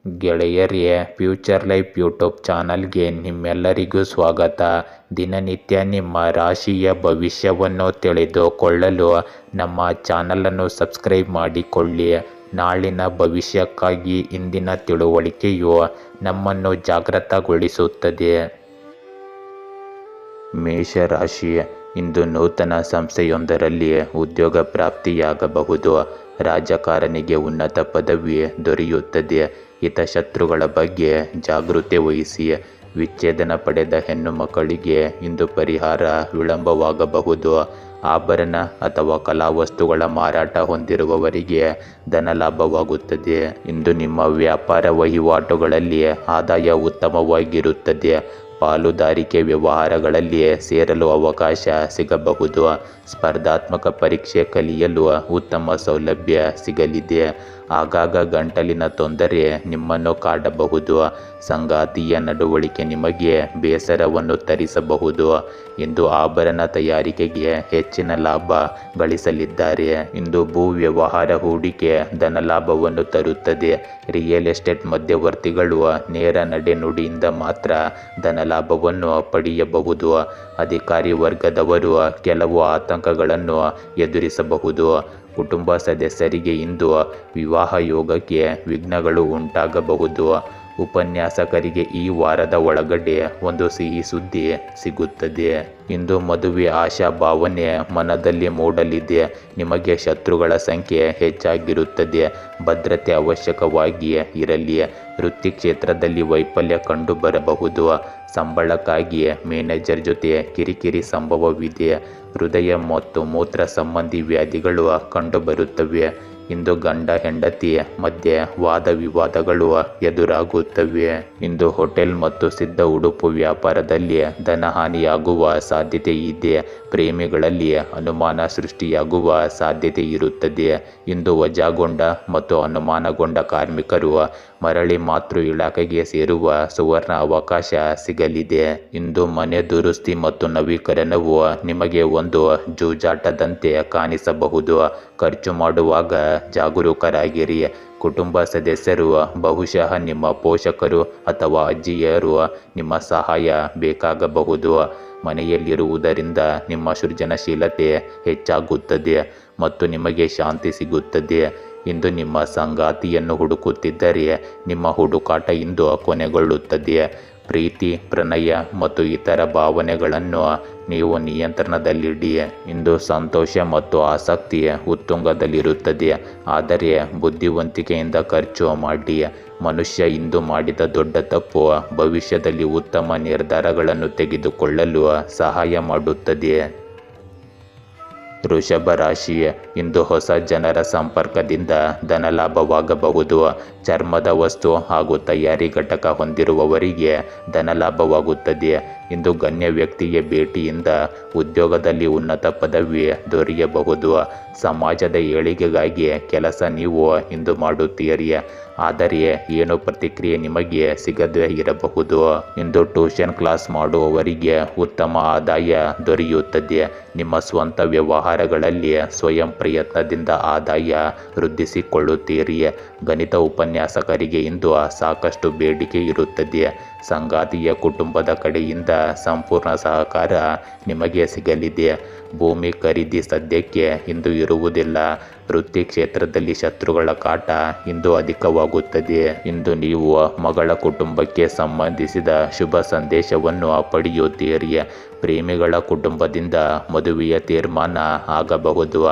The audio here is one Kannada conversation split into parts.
ಗೆಳೆಯರೇ, ಫ್ಯೂಚರ್ ಲೈಫ್ ಯೂಟ್ಯೂಬ್ ಚಾನಲ್ಗೆ ನಿಮ್ಮೆಲ್ಲರಿಗೂ ಸ್ವಾಗತ. ದಿನನಿತ್ಯ ನಿಮ್ಮ ರಾಶಿಯ ಭವಿಷ್ಯವನ್ನು ತಿಳಿದುಕೊಳ್ಳಲು ನಮ್ಮ ಚಾನಲನ್ನು ಸಬ್ಸ್ಕ್ರೈಬ್ ಮಾಡಿಕೊಳ್ಳಿ. ನಾಳಿನ ಭವಿಷ್ಯಕ್ಕಾಗಿ ಇಂದಿನ ತಿಳುವಳಿಕೆಯು ನಮ್ಮನ್ನು ಜಾಗೃತಗೊಳಿಸುತ್ತದೆ. ಮೇಷರಾಶಿ, ಇಂದು ನೂತನ ಸಂಸ್ಥೆಯೊಂದರಲ್ಲಿ ಉದ್ಯೋಗ ಪ್ರಾಪ್ತಿಯಾಗಬಹುದು. ರಾಜಕಾರಣಿಗೆ ಉನ್ನತ ಪದವಿ ದೊರೆಯುತ್ತದೆ. ಹಿತಶತ್ರುಗಳ ಬಗ್ಗೆ ಜಾಗೃತಿ ವಹಿಸಿ. ವಿಚ್ಛೇದನ ಪಡೆದ ಹೆಣ್ಣು ಮಕ್ಕಳಿಗೆ ಇಂದು ಪರಿಹಾರ ವಿಳಂಬವಾಗಬಹುದು. ಆಭರಣ ಅಥವಾ ಕಲಾವಸ್ತುಗಳ ಮಾರಾಟ ಹೊಂದಿರುವವರಿಗೆ ಧನಲಾಭವಾಗುತ್ತದೆ. ಇಂದು ನಿಮ್ಮ ವ್ಯಾಪಾರ ವಹಿವಾಟುಗಳಲ್ಲಿ ಆದಾಯ ಉತ್ತಮವಾಗಿರುತ್ತದೆ. ಪಾಲುದಾರಿಕೆ ವ್ಯವಹಾರಗಳಲ್ಲಿ ಸೇರಲು ಅವಕಾಶ ಸಿಗಬಹುದು. ಸ್ಪರ್ಧಾತ್ಮಕ ಪರೀಕ್ಷೆ ಕಲಿಯಲು ಉತ್ತಮ ಸೌಲಭ್ಯ ಸಿಗಲಿದೆ. ಆಗಾಗ ಗಂಟಲಿನ ತೊಂದರೆ ನಿಮ್ಮನ್ನು ಕಾಡಬಹುದು. ಸಂಗಾತಿಯ ನಡವಳಿಕೆ ನಿಮಗೆ ಬೇಸರವನ್ನು ತರಿಸಬಹುದು. ಇಂದು ಆಭರಣ ತಯಾರಿಕೆಗೆ ಹೆಚ್ಚಿನ ಲಾಭ ಗಳಿಸಲಿದ್ದಾರೆ. ಇಂದು ಭೂ ವ್ಯವಹಾರ ಹೂಡಿಕೆ ಧನಲಾಭವನ್ನು ತರುತ್ತದೆ. ರಿಯಲ್ ಎಸ್ಟೇಟ್ ಮಧ್ಯವರ್ತಿಗಳು ನೇರ ನಡೆನುಡಿಯಿಂದ ಮಾತ್ರ ಧನಲಾಭವನ್ನು ಪಡೆಯಬಹುದು. ಅಧಿಕಾರಿ ವರ್ಗದವರು ಕೆಲವು ಆತಂಕಗಳನ್ನು ಎದುರಿಸಬಹುದು. ಕುಟುಂಬ ಸದಸ್ಯರಿಗೆ ಇಂದು ವಿವಾಹ ಯೋಗಕ್ಕೆ ವಿಘ್ನಗಳು ಉಂಟಾಗಬಹುದು. ಉಪನ್ಯಾಸಕರಿಗೆ ಈ ವಾರದ ಒಳಗಡೆ ಒಂದು ಸಿಹಿ ಸುದ್ದಿ ಸಿಗುತ್ತದೆ. ಇಂದು ಮದುವೆ ಆಶಾಭಾವನೆ ಮನದಲ್ಲಿ ಮೂಡಲಿದೆ. ನಿಮಗೆ ಶತ್ರುಗಳ ಸಂಖ್ಯೆ ಹೆಚ್ಚಾಗಿರುತ್ತದೆ. ಭದ್ರತೆ ಅವಶ್ಯಕವಾಗಿ ಇರಲಿ. ವೃತ್ತಿ ಕ್ಷೇತ್ರದಲ್ಲಿ ವೈಫಲ್ಯ ಕಂಡು ಬರಬಹುದು. ಸಂಬಳಕ್ಕಾಗಿ ಮ್ಯಾನೇಜರ್ ಜೊತೆ ಕಿರಿಕಿರಿ ಸಂಭವವಿದೆ. ಹೃದಯ ಮತ್ತು ಮೂತ್ರ ಸಂಬಂಧಿ ವ್ಯಾಧಿಗಳು ಕಂಡುಬರುತ್ತವೆ. ಇಂದು ಗಂಡ ಹೆಂಡತಿ ಮಧ್ಯೆ ವಾದ ವಿವಾದಗಳು ಎದುರಾಗುತ್ತವೆ. ಇಂದು ಹೋಟೆಲ್ ಮತ್ತು ಸಿದ್ಧ ಉಡುಪು ವ್ಯಾಪಾರದಲ್ಲಿ ಧನಹಾನಿಯಾಗುವ ಸಾಧ್ಯತೆ ಇದೆ. ಪ್ರೇಮಿಗಳಲ್ಲಿ ಅನುಮಾನ ಸೃಷ್ಟಿಯಾಗುವ ಸಾಧ್ಯತೆ ಇರುತ್ತದೆ. ಇಂದು ವಜಾಗೊಂಡ ಮತ್ತು ಅನುಮಾನಗೊಂಡ ಕಾರ್ಮಿಕರು ಮರಳಿ ಮಾತೃ ಇಲಾಖೆಗೆ ಸೇರುವ ಸುವರ್ಣ ಅವಕಾಶ ಸಿಗಲಿದೆ. ಇಂದು ಮನೆ ದುರಸ್ತಿ ಮತ್ತು ನವೀಕರಣವು ನಿಮಗೆ ಒಂದು ಜೂಜಾಟದಂತೆ ಕಾಣಿಸಬಹುದು. ಖರ್ಚು ಮಾಡುವಾಗ ಜಾಗರೂಕರಾಗಿರಿ. ಕುಟುಂಬ ಸದಸ್ಯರು, ಬಹುಶಃ ನಿಮ್ಮ ಪೋಷಕರು ಅಥವಾ ಅಜ್ಜಿಯರು ನಿಮ್ಮ ಸಹಾಯ ಬೇಕಾಗಬಹುದು. ಮನೆಯಲ್ಲಿರುವುದರಿಂದ ನಿಮ್ಮ ಸೃಜನಶೀಲತೆ ಹೆಚ್ಚಾಗುತ್ತದೆ ಮತ್ತು ನಿಮಗೆ ಶಾಂತಿ ಸಿಗುತ್ತದೆ. ಇಂದು ನಿಮ್ಮ ಸಂಗಾತಿಯನ್ನು ಹುಡುಕುತ್ತಿದ್ದರೆ ನಿಮ್ಮ ಹುಡುಕಾಟ ಇಂದು ಕೊನೆಗೊಳ್ಳುತ್ತದೆ. ಪ್ರೀತಿ, ಪ್ರಣಯ ಮತ್ತು ಇತರ ಭಾವನೆಗಳನ್ನು ನೀವು ನಿಯಂತ್ರಣದಲ್ಲಿಡಿ. ಇಂದು ಸಂತೋಷ ಮತ್ತು ಆಸಕ್ತಿ ಉತ್ತುಂಗದಲ್ಲಿರುತ್ತದೆ, ಆದರೆ ಬುದ್ಧಿವಂತಿಕೆಯಿಂದ ಖರ್ಚು ಮಾಡಿ. ಮನುಷ್ಯ ಇಂದು ಮಾಡಿದ ದೊಡ್ಡ ತಪ್ಪು ಭವಿಷ್ಯದಲ್ಲಿ ಉತ್ತಮ ನಿರ್ಧಾರಗಳನ್ನು ತೆಗೆದುಕೊಳ್ಳಲು ಸಹಾಯ ಮಾಡುತ್ತದೆ. ವೃಷಭ ರಾಶಿ, ಇಂದು ಹೊಸ ಜನರ ಸಂಪರ್ಕದಿಂದ ಧನಲಾಭವಾಗಬಹುದು. ಚರ್ಮದ ವಸ್ತು ಹಾಗೂ ತಯಾರಿ ಘಟಕ ಹೊಂದಿರುವವರಿಗೆ ಧನಲಾಭವಾಗುತ್ತದೆ. ಇಂದು ಗಣ್ಯ ವ್ಯಕ್ತಿಯ ಭೇಟಿಯಿಂದ ಉದ್ಯೋಗದಲ್ಲಿ ಉನ್ನತ ಪದವಿ ದೊರೆಯಬಹುದು. ಸಮಾಜದ ಏಳಿಗೆಗಾಗಿ ಕೆಲಸ ನೀವು ಇಂದು ಮಾಡುತ್ತೀರಿ, ಆದರೆ ಏನು ಪ್ರತಿಕ್ರಿಯೆ ನಿಮಗೆ ಸಿಗದೇ ಇರಬಹುದು. ಇಂದು ಟ್ಯೂಷನ್ ಕ್ಲಾಸ್ ಮಾಡುವವರಿಗೆ ಉತ್ತಮ ಆದಾಯ ದೊರೆಯುತ್ತದೆ. ನಿಮ್ಮ ಸ್ವಂತ ವ್ಯವಹಾರಗಳಲ್ಲಿ ಸ್ವಯಂ ಪ್ರಯತ್ನದಿಂದ ಆದಾಯ ವೃದ್ಧಿಸಿಕೊಳ್ಳುತ್ತೀರಿ. ಗಣಿತ ಉಪನ್ಯಾಸಕರಿಗೆ ಇಂದು ಸಾಕಷ್ಟು ಬೇಡಿಕೆ ಇರುತ್ತದೆ. ಸಂಗಾತಿಯ ಕುಟುಂಬದ ಕಡೆಯಿಂದ ಸಂಪೂರ್ಣ ಸಹಕಾರ ನಿಮಗೆ ಸಿಗಲಿದೆ. ಭೂಮಿ ಖರೀದಿ ಸದ್ಯಕ್ಕೆ ಇಂದು ಇರುವುದಿಲ್ಲ. ವೃತ್ತಿ ಕ್ಷೇತ್ರದಲ್ಲಿ ಶತ್ರುಗಳ ಕಾಟ ಇಂದು ಅಧಿಕವಾಗುತ್ತದೆ. ಇಂದು ನೀವು ಮಗಳ ಕುಟುಂಬಕ್ಕೆ ಸಂಬಂಧಿಸಿದ ಶುಭ ಸಂದೇಶವನ್ನು ಪಡೆಯುತ್ತೀರಿ. ಪ್ರೇಮಿಗಳ ಕುಟುಂಬದಿಂದ ಮದುವೆಯ ತೀರ್ಮಾನ ಆಗಬಹುದು.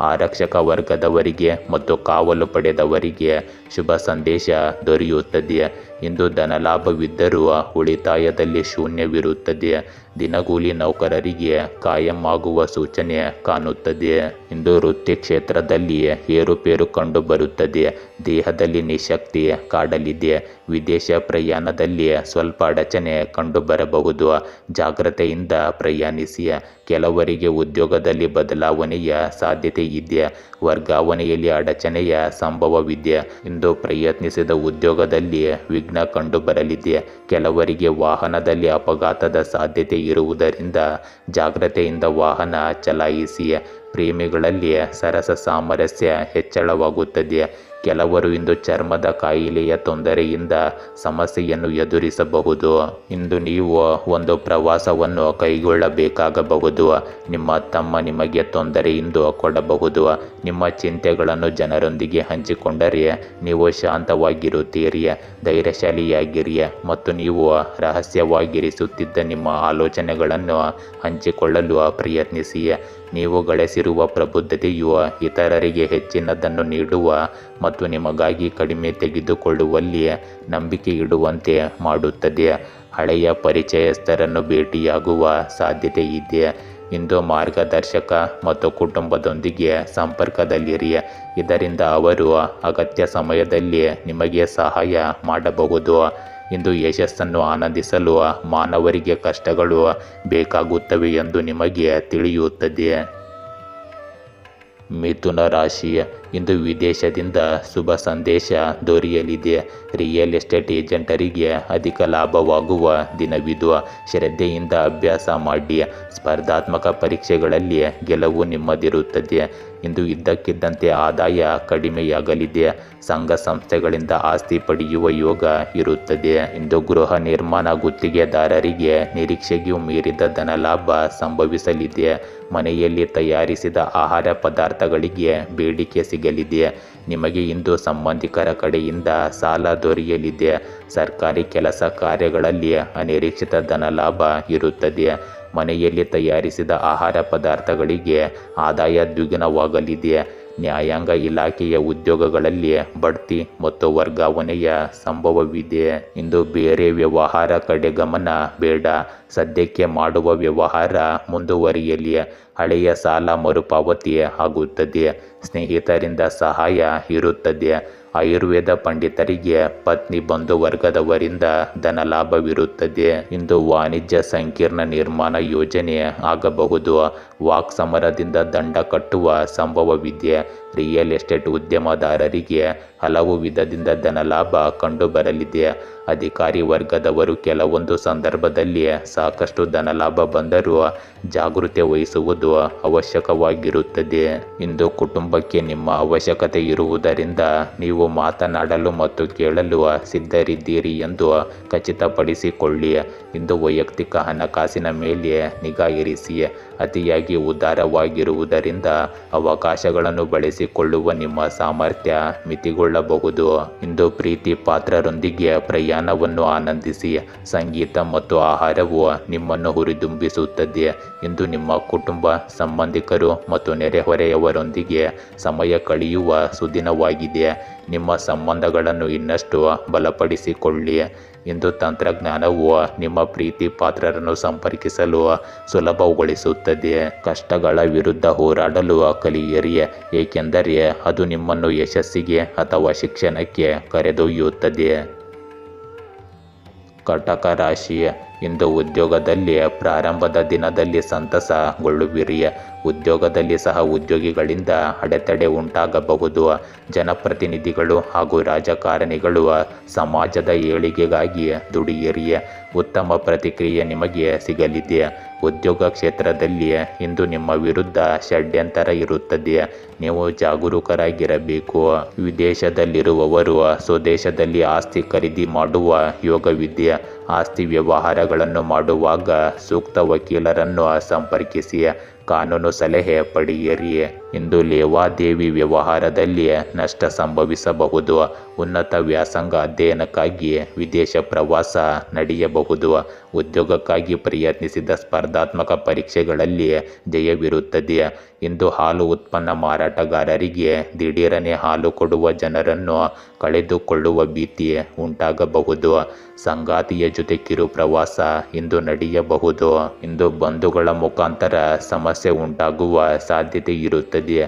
ಆರಕ್ಷಕ ವರ್ಗದವರಿಗೆ ಮತ್ತು ಕಾವಲು ಪಡೆದವರಿಗೆ ಶುಭ ಸಂದೇಶ ದೊರೆಯುತ್ತದೆ. ಇಂದು ಧನಲಾಭವಿದ್ದರೂ ಉಳಿತಾಯದಲ್ಲಿ ಶೂನ್ಯವಿರುತ್ತದೆ. ದಿನಗೂಲಿ ನೌಕರರಿಗೆ ಕಾಯಂ ಆಗುವ ಸೂಚನೆ ಕಾಣುತ್ತದೆ. ಇಂದು ವೃತ್ತಿ ಕ್ಷೇತ್ರದಲ್ಲಿ ಏರುಪೇರು ಕಂಡುಬರುತ್ತದೆ. ದೇಹದಲ್ಲಿ ನಿಶಕ್ತಿ ಕಾಡಲಿದೆ. ವಿದೇಶ ಪ್ರಯಾಣದಲ್ಲಿ ಸ್ವಲ್ಪ ಅಡಚಣೆ ಕಂಡುಬರಬಹುದು. ಜಾಗ್ರತೆಯಿಂದ ಪ್ರಯಾಣಿಸಿ. ಕೆಲವರಿಗೆ ಉದ್ಯೋಗದಲ್ಲಿ ಬದಲಾವಣೆಯ ಸಾಧ್ಯತೆ ಇದೆ. ವರ್ಗಾವಣೆಯಲ್ಲಿ ಅಡಚಣೆಯ ಸಂಭವವಿದೆ. ಇಂದು ಪ್ರಯತ್ನಿಸಿದ ಉದ್ಯೋಗದಲ್ಲಿ ವಿಘ್ನ ಕಂಡುಬರಲಿದೆ. ಕೆಲವರಿಗೆ ವಾಹನದಲ್ಲಿ ಅಪಘಾತದ ಸಾಧ್ಯತೆ ಇರುವುದರಿಂದ ಜಾಗ್ರತೆಯಿಂದ ವಾಹನ ಚಲಾಯಿಸಿ. ಪ್ರೇಮಿಗಳಲ್ಲಿ ಸರಸ ಸಾಮರಸ್ಯ ಹೆಚ್ಚಳವಾಗುತ್ತದೆ. ಕೆಲವರು ಇಂದು ಚರ್ಮದ ಕಾಯಿಲೆಯ ತೊಂದರೆಯಿಂದ ಸಮಸ್ಯೆಯನ್ನು ಎದುರಿಸಬಹುದು. ಇಂದು ನೀವು ಒಂದು ಪ್ರವಾಸವನ್ನು ಕೈಗೊಳ್ಳಬೇಕಾಗಬಹುದು. ನಿಮ್ಮ ತಮ್ಮ ನಿಮಗೆ ತೊಂದರೆಯಿಂದ ಕೊಡಬಹುದು. ನಿಮ್ಮ ಚಿಂತೆಗಳನ್ನು ಜನರೊಂದಿಗೆ ಹಂಚಿಕೊಂಡರೆ ನೀವು ಶಾಂತವಾಗಿರುತ್ತೀರಿ, ಧೈರ್ಯಶಾಲಿಯಾಗಿರಿ ಮತ್ತು ನೀವು ರಹಸ್ಯವಾಗಿರಿಸುತ್ತಿದ್ದ ನಿಮ್ಮ ಆಲೋಚನೆಗಳನ್ನು ಹಂಚಿಕೊಳ್ಳಲು ಪ್ರಯತ್ನಿಸಿ. ನೀವು ಗಳಿಸಿರುವ ಪ್ರಬುದ್ಧತೆಯು ಇತರರಿಗೆ ಹೆಚ್ಚಿನದನ್ನು ನೀಡುವ ಮತ್ತು ನಿಮಗಾಗಿ ಕಡಿಮೆ ತೆಗೆದುಕೊಳ್ಳುವಲ್ಲಿ ನಂಬಿಕೆ ಇಡುವಂತೆ ಮಾಡುತ್ತದೆ. ಹಳೆಯ ಪರಿಚಯಸ್ಥರನ್ನು ಭೇಟಿಯಾಗುವ ಸಾಧ್ಯತೆ ಇದೆ. ಇಂದು ಮಾರ್ಗದರ್ಶಕ ಮತ್ತು ಕುಟುಂಬದೊಂದಿಗೆ ಸಂಪರ್ಕದಲ್ಲಿರಿ. ಇದರಿಂದ ಅವರು ಅಗತ್ಯ ಸಮಯದಲ್ಲಿ ನಿಮಗೆ ಸಹಾಯ ಮಾಡಬಹುದು. ಇಂದು ಯಶಸ್ಸನ್ನು ಆನಂದಿಸಲು ಮಾನವರಿಗೆ ಕಷ್ಟಗಳು ಬೇಕಾಗುತ್ತವೆ ಎಂದು ನಿಮಗೆ ತಿಳಿಯುತ್ತದೆ. ಮಿಥುನ ರಾಶಿ, ಇಂದು ವಿದೇಶದಿಂದ ಶುಭ ಸಂದೇಶ ದೊರೆಯಲಿದೆ. ರಿಯಲ್ ಎಸ್ಟೇಟ್ ಏಜೆಂಟರಿಗೆ ಅಧಿಕ ಲಾಭವಾಗುವ ದಿನವಿದು. ಶ್ರದ್ಧೆಯಿಂದ ಅಭ್ಯಾಸ ಮಾಡಿ. ಸ್ಪರ್ಧಾತ್ಮಕ ಪರೀಕ್ಷೆಗಳಲ್ಲಿ ಗೆಲುವು ನಿಮ್ಮದಿರುತ್ತದೆ. ಇಂದು ಇದ್ದಕ್ಕಿದ್ದಂತೆ ಆದಾಯ ಕಡಿಮೆಯಾಗಲಿದೆ. ಸಂಘ ಸಂಸ್ಥೆಗಳಿಂದ ಆಸ್ತಿ ಪಡೆಯುವ ಯೋಗ ಇರುತ್ತದೆ. ಇಂದು ಗೃಹ ನಿರ್ಮಾಣ ಗುತ್ತಿಗೆದಾರರಿಗೆ ನಿರೀಕ್ಷೆಗೂ ಮೀರಿದ ಧನಲಾಭ ಸಂಭವಿಸಲಿದೆ. ಮನೆಯಲ್ಲಿ ತಯಾರಿಸಿದ ಆಹಾರ ಪದಾರ್ಥಗಳಿಗೆ ಬೇಡಿಕೆ ಸಿಗಲಿದೆ. ನಿಮಗೆ ಇಂದು ಸಂಬಂಧಿಕರ ಕಡೆಯಿಂದ ಸಾಲ ದೊರೆಯಲಿದೆ. ಸರ್ಕಾರಿ ಕೆಲಸ ಕಾರ್ಯಗಳಲ್ಲಿ ಅನಿರೀಕ್ಷಿತ ಧನಲಾಭ ಇರುತ್ತದೆ. ಮನೆಯಲ್ಲಿ ತಯಾರಿಸಿದ ಆಹಾರ ಪದಾರ್ಥಗಳಿಗೆ ಆದಾಯ ದ್ವಿಗುಣವಾಗಲಿದೆ. ನ್ಯಾಯಾಂಗ ಇಲಾಖೆಯ ಉದ್ಯೋಗಗಳಲ್ಲಿ ಬಡ್ತಿ ಮತ್ತು ವರ್ಗಾವಣೆಯ ಸಂಭವವಿದೆ. ಇಂದು ಬೇರೆ ವ್ಯವಹಾರ ಕಡೆ ಗಮನ ಬೇಡ. ಸದ್ಯಕ್ಕೆ ಮಾಡುವ ವ್ಯವಹಾರ ಮುಂದುವರಿಯಲಿ. ಹಳೆಯ ಸಾಲ ಮರುಪಾವತಿ ಆಗುತ್ತದೆ. ಸ್ನೇಹಿತರಿಂದ ಸಹಾಯ ಇರುತ್ತದೆ. ಆಯುರ್ವೇದ ಪಂಡಿತರಿಗೆ ಪತ್ನಿ ಬಂಧು ವರ್ಗದವರಿಂದ ಧನಲಾಭವಿರುತ್ತದೆ. ಇಂದು ವಾಣಿಜ್ಯ ಸಂಕೀರ್ಣ ನಿರ್ಮಾಣ ಯೋಜನೆ ಆಗಬಹುದು. ವಾಕ್ ಸಮರದಿಂದ ದಂಡ ಕಟ್ಟುವ ಸಂಭವವಿದೆ. ರಿಯಲ್ ಎಸ್ಟೇಟ್ ಉದ್ಯಮದಾರರಿಗೆ ಹಲವು ವಿಧದಿಂದ ಧನಲಾಭ ಕಂಡುಬರಲಿದೆ. ಅಧಿಕಾರಿ ವರ್ಗದವರು ಕೆಲವೊಂದು ಸಂದರ್ಭದಲ್ಲಿ ಸಾಕಷ್ಟು ಧನಲಾಭ ಬಂದರೂ ಜಾಗೃತಿ ವಹಿಸುವುದು ಅವಶ್ಯಕವಾಗಿರುತ್ತದೆ. ಇಂದು ಕುಟುಂಬಕ್ಕೆ ನಿಮ್ಮ ಅವಶ್ಯಕತೆ ಇರುವುದರಿಂದ ನೀವು ಮಾತನಾಡಲು ಮತ್ತು ಕೇಳಲು ಸಿದ್ಧರಿದ್ದೀರಿ ಎಂದು ಖಚಿತಪಡಿಸಿಕೊಳ್ಳಿ. ಇಂದು ವೈಯಕ್ತಿಕ ಹಣಕಾಸಿನ ಮೇಲೆ ನಿಗಾ ಇರಿಸಿ. ಅತಿಯಾಗಿ ಉದಾರವಾಗಿರುವುದರಿಂದ ಅವಕಾಶಗಳನ್ನು ಬಳಸಿಕೊಳ್ಳುವ ನಿಮ್ಮ ಸಾಮರ್ಥ್ಯ ಮಿತಿಗೊಳ್ಳಬಹುದು. ಇಂದು ಪ್ರೀತಿ ಪಾತ್ರರೊಂದಿಗೆ ಪ್ರಯಾಣವನ್ನು ಆನಂದಿಸಿ. ಸಂಗೀತ ಮತ್ತು ಆಹಾರವು ನಿಮ್ಮನ್ನು ಹುರಿದುಂಬಿಸುತ್ತದೆ. ಇಂದು ನಿಮ್ಮ ಕುಟುಂಬ, ಸಂಬಂಧಿಕರು ಮತ್ತು ನೆರೆಹೊರೆಯವರೊಂದಿಗೆ ಸಮಯ ಕಳೆಯುವ ಸುದಿನವಾಗಿದೆ. ನಿಮ್ಮ ಸಂಬಂಧಗಳನ್ನು ಇನ್ನಷ್ಟು ಬಲಪಡಿಸಿಕೊಳ್ಳಿ. ಇಂದು ತಂತ್ರಜ್ಞಾನವು ನಿಮ್ಮ ಪ್ರೀತಿ ಪಾತ್ರರನ್ನು ಸಂಪರ್ಕಿಸಲು ಸುಲಭಗೊಳಿಸುತ್ತದೆ. ಕಷ್ಟಗಳ ವಿರುದ್ಧ ಹೋರಾಡಲು ಕಲಿಯಿರಿ, ಏಕೆಂದರೆ ಅದು ನಿಮ್ಮನ್ನು ಯಶಸ್ಸಿಗೆ ಅಥವಾ ಶಿಕ್ಷಣಕ್ಕೆ ಕರೆದೊಯ್ಯುತ್ತದೆ. ಕಟಕ ರಾಶಿ, ಇಂದು ಉದ್ಯೋಗದಲ್ಲಿ ಪ್ರಾರಂಭದ ದಿನದಲ್ಲಿ ಸಂತಸಗೊಳ್ಳುವಿರಿ. ಉದ್ಯೋಗದಲ್ಲಿ ಸಹ ಉದ್ಯೋಗಿಗಳಿಂದ ಅಡೆತಡೆ ಉಂಟಾಗಬಹುದು. ಜನಪ್ರತಿನಿಧಿಗಳು ಹಾಗೂ ರಾಜಕಾರಣಿಗಳು ಸಮಾಜದ ಏಳಿಗೆಗಾಗಿ ದುಡಿಯಿರಿ. ಉತ್ತಮ ಪ್ರತಿಕ್ರಿಯೆ ನಿಮಗೆ ಸಿಗಲಿದೆ. ಉದ್ಯೋಗ ಕ್ಷೇತ್ರದಲ್ಲಿ ಇಂದು ನಿಮ್ಮ ವಿರುದ್ಧ ಷಡ್ಯಂತರ ಇರುತ್ತದೆ. ನೀವು ಜಾಗರೂಕರಾಗಿರಬೇಕು. ವಿದೇಶದಲ್ಲಿರುವವರು ಸ್ವದೇಶದಲ್ಲಿ ಆಸ್ತಿ ಖರೀದಿ ಮಾಡುವ ಯೋಗವಿದೆ. ಆಸ್ತಿ ವ್ಯವಹಾರಗಳನ್ನು ಮಾಡುವಾಗ ಸೂಕ್ತ ವಕೀಲರನ್ನು ಸಂಪರ್ಕಿಸಿ. ಕಾನೂನು ಸಲಹೆ ಪಡೆಯಿರಿ. ಇಂದು ಲೇವಾದೇವಿ ವ್ಯವಹಾರದಲ್ಲಿ ನಷ್ಟ ಸಂಭವಿಸಬಹುದು. ಉನ್ನತ ವ್ಯಾಸಂಗ ಅಧ್ಯಯನಕ್ಕಾಗಿ ವಿದೇಶ ಪ್ರವಾಸ ನಡೆಯಬಹುದು. ಉದ್ಯೋಗಕ್ಕಾಗಿ ಪ್ರಯತ್ನಿಸಿದ ಸ್ಪರ್ಧಾತ್ಮಕ ಪರೀಕ್ಷೆಗಳಲ್ಲಿ ಜಯವಿರುತ್ತದೆ. ಇಂದು ಹಾಲು ಉತ್ಪನ್ನ ಮಾರಾಟಗಾರರಿಗೆ ದಿಢೀರನೆ ಹಾಲು ಕೊಡುವ ಜನರನ್ನು ಕಳೆದುಕೊಳ್ಳುವ ಭೀತಿ ಉಂಟಾಗಬಹುದು. ಸಂಗಾತಿಯ ಜೊತೆ ಕಿರು ಪ್ರವಾಸ ಇಂದು ನಡೆಯಬಹುದು. ಇಂದು ಬಂಧುಗಳ ಮುಖಾಂತರ ಸಮಸ್ಯೆ ಉಂಟಾಗುವ ಸಾಧ್ಯತೆ ಇರುತ್ತದೆ.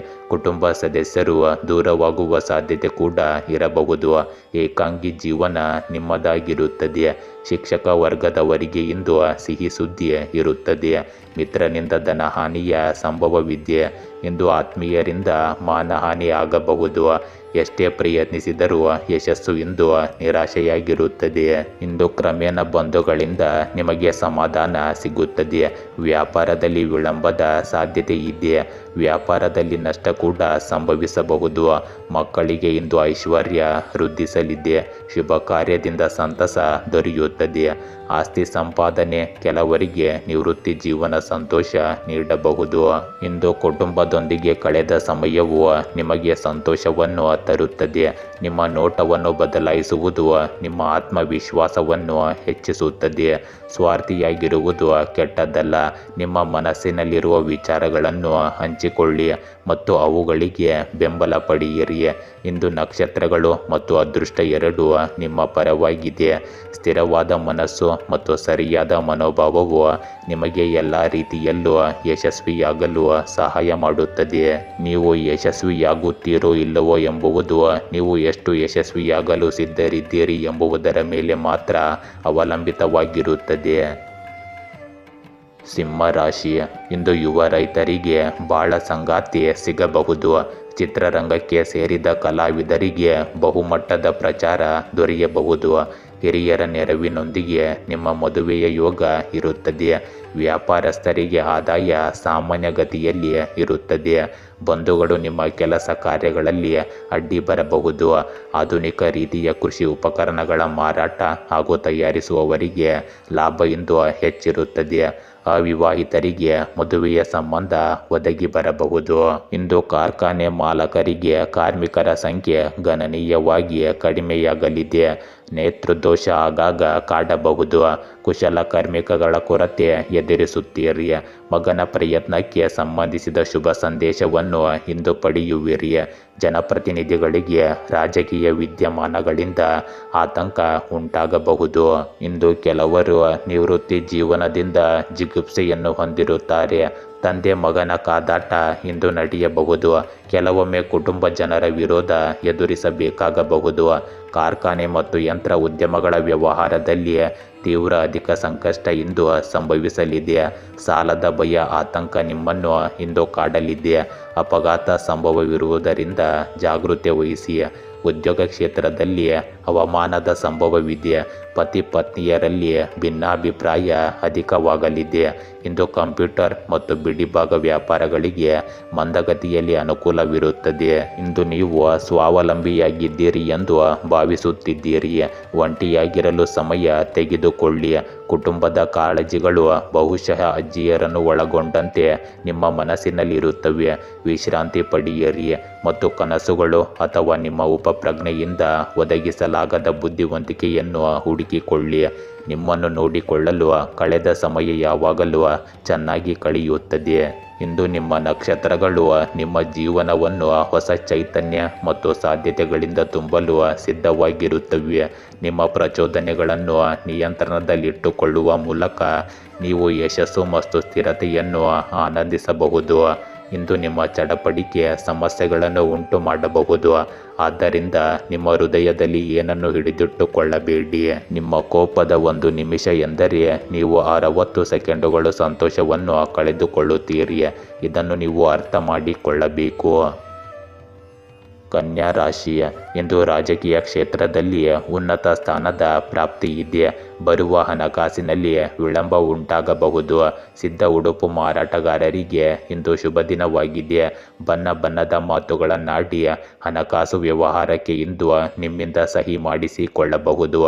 ಕುಟುಂಬ ಸದಸ್ಯರು ದೂರವಾಗುವ ಸಾಧ್ಯತೆ ಕೂಡ ಇರಬಹುದು. ಏಕಾಂಗಿ ಜೀವನ ನಿಮ್ಮದಾಗಿರುತ್ತದೆ. ಶಿಕ್ಷಕ ವರ್ಗದವರಿಗೆ ಇಂದು ಸಿಹಿ ಸುದ್ದಿ ಇರುತ್ತದೆ. ಮಿತ್ರನಿಂದ ಧನಹಾನಿಯ ಸಂಭವವಿದೆ. ಇಂದು ಆತ್ಮೀಯರಿಂದ ಮಾನಹಾನಿ ಆಗಬಹುದು. ಎಷ್ಟೇ ಪ್ರಯತ್ನಿಸಿದರೂ ಯಶಸ್ಸು ಇಂದು ನಿರಾಶೆಯಾಗಿರುತ್ತದೆ. ಇಂದು ಕ್ರಮೇಣ ಬಂಧುಗಳಿಂದ ನಿಮಗೆ ಸಮಾಧಾನ ಸಿಗುತ್ತದೆ. ವ್ಯಾಪಾರದಲ್ಲಿ ವಿಳಂಬದ ಸಾಧ್ಯತೆ ಇದೆ. ವ್ಯಾಪಾರದಲ್ಲಿ ನಷ್ಟ ಕೂಡ ಸಂಭವಿಸಬಹುದು. ಮಕ್ಕಳಿಗೆ ಇಂದು ಐಶ್ವರ್ಯ ವೃದ್ಧಿಸಲಿದೆ. ಶುಭ ಕಾರ್ಯದಿಂದ ಸಂತಸ ದೊರೆಯುತ್ತದೆ. ಆಸ್ತಿ ಸಂಪಾದನೆ ಕೆಲವರಿಗೆ ನಿವೃತ್ತಿ ಜೀವನ ಸಂತೋಷ ನೀಡಬಹುದು. ಇಂದು ಕುಟುಂಬದೊಂದಿಗೆ ಕಳೆದ ಸಮಯವು ನಿಮಗೆ ಸಂತೋಷವನ್ನು ತರುತ್ತದೆ. ನಿಮ್ಮ ನೋಟವನ್ನು ಬದಲಾಯಿಸುವುದು ನಿಮ್ಮ ಆತ್ಮವಿಶ್ವಾಸವನ್ನು ಹೆಚ್ಚಿಸುತ್ತದೆ. ಸ್ವಾರ್ಥಿಯಾಗಿರುವುದು ಕೆಟ್ಟದ್ದಲ್ಲ. ನಿಮ್ಮ ಮನಸ್ಸಿನಲ್ಲಿರುವ ವಿಚಾರಗಳನ್ನು ಹಂಚಿಕೊಳ್ಳಿ ಮತ್ತು ಅವುಗಳಿಗೆ ಬೆಂಬಲ ಪಡೆಯಿರಿ. ಇಂದು ನಕ್ಷತ್ರಗಳು ಮತ್ತು ಅದೃಷ್ಟ ಎರಡೂ ನಿಮ್ಮ ಪರವಾಗಿದೆ. ಸ್ಥಿರವಾದ ಮನಸ್ಸು ಮತ್ತು ಸರಿಯಾದ ಮನೋಭಾವವು ನಿಮಗೆ ಎಲ್ಲ ರೀತಿಯಲ್ಲೂ ಯಶಸ್ವಿಯಾಗಲು ಸಹಾಯ ಮಾಡುತ್ತದೆ. ನೀವು ಯಶಸ್ವಿಯಾಗುತ್ತೀರೋ ಇಲ್ಲವೋ ಎಂಬುದು ನೀವು ಎಷ್ಟು ಯಶಸ್ವಿಯಾಗಲು ಸಿದ್ಧರಿದ್ದೀರಿ ಎಂಬುದರ ಮೇಲೆ ಮಾತ್ರ ಅವಲಂಬಿತವಾಗಿರುತ್ತದೆ. ಸಿಂಹ ರಾಶಿ. ಇಂದು ಯುವ ರೈತರಿಗೆ ಬಾಳ ಸಂಗಾತಿ ಸಿಗಬಹುದು. ಚಿತ್ರರಂಗಕ್ಕೆ ಸೇರಿದ ಕಲಾವಿದರಿಗೆ ಬಹುಮಟ್ಟದ ಪ್ರಚಾರ ದೊರೆಯಬಹುದು. ಹಿರಿಯರ ನೆರವಿನೊಂದಿಗೆ ನಿಮ್ಮ ಮದುವೆಯ ಯೋಗ ಇರುತ್ತದೆ. ವ್ಯಾಪಾರಸ್ಥರಿಗೆ ಆದಾಯ ಸಾಮಾನ್ಯ ಗತಿಯಲ್ಲಿ ಇರುತ್ತದೆ. ಬಂಧುಗಳು ನಿಮ್ಮ ಕೆಲಸ ಕಾರ್ಯಗಳಲ್ಲಿ ಅಡ್ಡಿ ಬರಬಹುದು. ಆಧುನಿಕ ರೀತಿಯ ಕೃಷಿ ಉಪಕರಣಗಳ ಮಾರಾಟ ಹಾಗೂ ತಯಾರಿಸುವವರಿಗೆ ಲಾಭ ಇಂದು ಹೆಚ್ಚಿರುತ್ತದೆ. ಅವಿವಾಹಿತರಿಗೆ ಮದುವೆಯ ಸಂಬಂಧ ಒದಗಿ ಬರಬಹುದು. ಇಂದು ಕಾರ್ಖಾನೆ ಮಾಲಕರಿಗೆ ಕಾರ್ಮಿಕರ ಸಂಖ್ಯೆ ಗಣನೀಯವಾಗಿ ಕಡಿಮೆಯಾಗಲಿದೆ. ನೇತೃದೋಷ ಆಗಾಗ ಕಾಡಬಹುದು. ಕುಶಲಕರ್ಮಿಗಳ ಕೊರತೆ ಎದುರಿಸುತ್ತೀರಿ. ಮಗನ ಪ್ರಯತ್ನಕ್ಕೆ ಸಂಬಂಧಿಸಿದ ಶುಭ ಸಂದೇಶವನ್ನು ಇಂದು ಪಡೆಯುವಿರಿ. ಜನಪ್ರತಿನಿಧಿಗಳಿಗೆ ರಾಜಕೀಯ ವಿದ್ಯಮಾನಗಳಿಂದ ಆತಂಕ ಉಂಟಾಗಬಹುದು. ಇಂದು ಕೆಲವರು ನಿವೃತ್ತಿ ಜೀವನದಿಂದ ಜಿಗುಪ್ಸೆಯನ್ನು ಹೊಂದಿರುತ್ತಾರೆ. ತಂದೆ ಮಗನ ಕಾದಾಟ ಇಂದು ನಡೆಯಬಹುದು. ಕೆಲವೊಮ್ಮೆ ಕುಟುಂಬ ಜನರ ವಿರೋಧ ಎದುರಿಸಬೇಕಾಗಬಹುದು. ಕಾರ್ಖಾನೆ ಮತ್ತು ಯಂತ್ರ ಉದ್ಯಮಗಳ ವ್ಯವಹಾರದಲ್ಲಿ ತೀವ್ರ ಅಧಿಕ ಸಂಕಷ್ಟ ಇಂದು ಸಂಭವಿಸಲಿದೆ. ಸಾಲದ ಭಯ ಆತಂಕ ನಿಮ್ಮನ್ನು ಇಂದು ಕಾಡಲಿದೆ. ಅಪಘಾತ ಸಂಭವವಿರುವುದರಿಂದ ಜಾಗೃತಿ ವಹಿಸಿ. ಉದ್ಯೋಗ ಕ್ಷೇತ್ರದಲ್ಲಿ ಅವಮಾನದ ಸಂಭವವಿದೆ. ಪತಿ ಪತ್ನಿಯರಲ್ಲಿ ಭಿನ್ನಾಭಿಪ್ರಾಯ ಅಧಿಕವಾಗಲಿದೆ. ಇಂದು ಕಂಪ್ಯೂಟರ್ ಮತ್ತು ಬಿಡಿಭಾಗ ವ್ಯಾಪಾರಗಳಿಗೆ ಮಂದಗತಿಯಲ್ಲಿ ಅನುಕೂಲವಿರುತ್ತದೆ. ಇಂದು ನೀವು ಸ್ವಾವಲಂಬಿಯಾಗಿದ್ದೀರಿ ಎಂದು ಭಾವಿಸುತ್ತಿದ್ದೀರಿ. ಒಂಟಿಯಾಗಿರಲು ಸಮಯ ತೆಗೆದುಕೊಳ್ಳಿ. ಕುಟುಂಬದ ಕಾಳಜಿಗಳು ಬಹುಶಃ ಅಜ್ಜಿಯರನ್ನು ಒಳಗೊಂಡಂತೆ ನಿಮ್ಮ ಮನಸ್ಸಿನಲ್ಲಿರುತ್ತವೆ. ವಿಶ್ರಾಂತಿ ಪಡೆಯಿರಿ ಮತ್ತು ಕನಸುಗಳು ಅಥವಾ ನಿಮ್ಮ ಉಪಪ್ರಜ್ಞೆಯಿಂದ ಒದಗಿಸಲಾಗದ ಬುದ್ಧಿವಂತಿಕೆಯನ್ನು ಹುಡುಕಿಕೊಳ್ಳಿ. ನಿಮ್ಮನ್ನು ನೋಡಿಕೊಳ್ಳಲು ಕಳೆದ ಸಮಯ ಯಾವಾಗಲೂ ಚೆನ್ನಾಗಿ ಕಳೆಯುತ್ತದೆ. ಇಂದು ನಿಮ್ಮ ನಕ್ಷತ್ರಗಳು ನಿಮ್ಮ ಜೀವನವನ್ನು ಹೊಸ ಚೈತನ್ಯ ಮತ್ತು ಸಾಧ್ಯತೆಗಳಿಂದ ತುಂಬಲು ಸಿದ್ಧವಾಗಿರುತ್ತವೆ. ನಿಮ್ಮ ಪ್ರಚೋದನೆಗಳನ್ನು ನಿಯಂತ್ರಣದಲ್ಲಿಟ್ಟುಕೊಳ್ಳುವ ಮೂಲಕ ನೀವು ಯಶಸ್ಸು ಮತ್ತು ಸ್ಥಿರತೆಯನ್ನು ಆನಂದಿಸಬಹುದು. ಇಂದು ನಿಮ್ಮ ಚಡಪಡಿಕೆ ಸಮಸ್ಯೆಗಳನ್ನು ಉಂಟು ಮಾಡಬಹುದು. ಆದ್ದರಿಂದ ನಿಮ್ಮ ಹೃದಯದಲ್ಲಿ ಏನನ್ನು ಹಿಡಿದಿಟ್ಟುಕೊಳ್ಳಬೇಡಿ. ನಿಮ್ಮ ಕೋಪದ ಒಂದು ನಿಮಿಷ ಎಂದರೆ ನೀವು 60 ಸೆಕೆಂಡುಗಳು ಸಂತೋಷವನ್ನು ಕಳೆದುಕೊಳ್ಳುತ್ತೀರಿ. ಇದನ್ನು ನೀವು ಅರ್ಥ ಮಾಡಿಕೊಳ್ಳಬೇಕು. ಕನ್ಯಾ ರಾಶಿ. ಇಂದು ರಾಜಕೀಯ ಕ್ಷೇತ್ರದಲ್ಲಿ ಉನ್ನತ ಸ್ಥಾನದ ಪ್ರಾಪ್ತಿ ಇದೆ. ಬರುವ ಹಣಕಾಸಿನಲ್ಲಿ ವಿಳಂಬ ಉಂಟಾಗಬಹುದು. ಸಿದ್ಧ ಉಡುಪು ಮಾರಾಟಗಾರರಿಗೆ ಇಂದು ಶುಭ ದಿನವಾಗಿದೆ. ಬಣ್ಣದ ಮಾತುಗಳನ್ನಾಡಿ ಹಣಕಾಸು ವ್ಯವಹಾರಕ್ಕೆ ಇಂದು ನಿಮ್ಮಿಂದ ಸಹಿ ಮಾಡಿಸಿಕೊಳ್ಳಬಹುದು.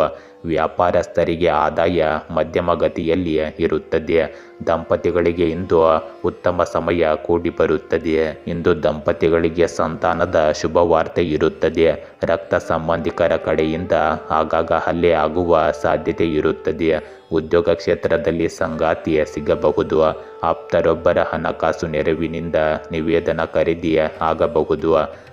ವ್ಯಾಪಾರಸ್ಥರಿಗೆ ಆದಾಯ ಮಧ್ಯಮ ಗತಿಯಲ್ಲಿ ಇರುತ್ತದೆ. ದಂಪತಿಗಳಿಗೆ ಇಂದು ಉತ್ತಮ ಸಮಯ ಕೂಡಿ ಬರುತ್ತದೆ. ಇಂದು ದಂಪತಿಗಳಿಗೆ ಸಂತಾನದ ಶುಭ ವಾರ್ತೆ ಇರುತ್ತದೆ. ರಕ್ತ ಸಂಬಂಧಿಕರ ಕಡೆಯಿಂದ ಆಗಾಗ ಹಲ್ಲೆ ಆಗುವ ಸಾಧ್ಯತೆ ಇರುತ್ತದೆ. ಉದ್ಯೋಗ ಕ್ಷೇತ್ರದಲ್ಲಿ ಸಂಗಾತಿ ಸಿಗಬಹುದು. ಆಪ್ತರೊಬ್ಬರ ಹಣಕಾಸು ನೆರವಿನಿಂದ ನಿವೇದನ ಖರೀದಿ ಆಗಬಹುದು.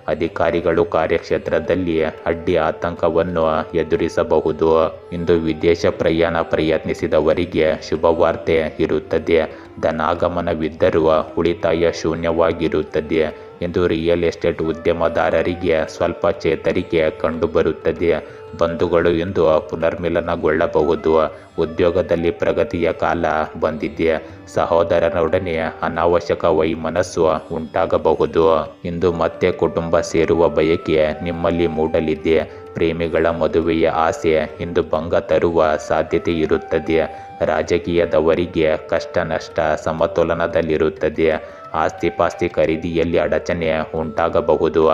ಅಧಿಕಾರಿಗಳು ಕಾರ್ಯಕ್ಷೇತ್ರದಲ್ಲಿ ಅಡ್ಡಿ ಆತಂಕವನ್ನು ಎದುರಿಸಬಹುದು. ಇಂದು ವಿದೇಶ ಪ್ರಯಾಣ ಪ್ರಯತ್ನಿಸಿದವರಿಗೆ ಶುಭವಾರ್ತೆ ಇರುತ್ತದೆ. ಧನಾಗಮನವಿದ್ದರೂ ಉಳಿತಾಯ ಶೂನ್ಯವಾಗಿರುತ್ತದೆ. ಇಂದು ರಿಯಲ್ ಎಸ್ಟೇಟ್ ಉದ್ಯಮದಾರರಿಗೆ ಸ್ವಲ್ಪ ಚೇತರಿಕೆ ಕಂಡುಬರುತ್ತದೆ. ಬಂಧುಗಳು ಇಂದು ಪುನರ್ಮಿಲನಗೊಳ್ಳಬಹುದು. ಉದ್ಯೋಗದಲ್ಲಿ ಪ್ರಗತಿಯ ಕಾಲ ಬಂದಿದೆ. ಸಹೋದರನೊಡನೆ ಅನಾವಶ್ಯಕ ವೈಮನಸ್ಸು ಉಂಟಾಗಬಹುದು. ಇಂದು ಮತ್ತೆ ಕುಟುಂಬ ಸೇರುವ ಬಯಕೆ ನಿಮ್ಮಲ್ಲಿ ಮೂಡಲಿದೆ. ಪ್ರೇಮಿಗಳ ಮದುವೆಯ ಆಸೆ ಇಂದು ಭಂಗ ತರುವ ಸಾಧ್ಯತೆ ಇರುತ್ತದೆ. ರಾಜಕೀಯದವರಿಗೆ ಕಷ್ಟ ನಷ್ಟ ಸಮತೋಲನದಲ್ಲಿರುತ್ತದೆ. ಆಸ್ತಿಪಾಸ್ತಿ ಖರೀದಿಯಲ್ಲಿ ಅಡಚಣೆ ಉಂಟಾಗಬಹುದು.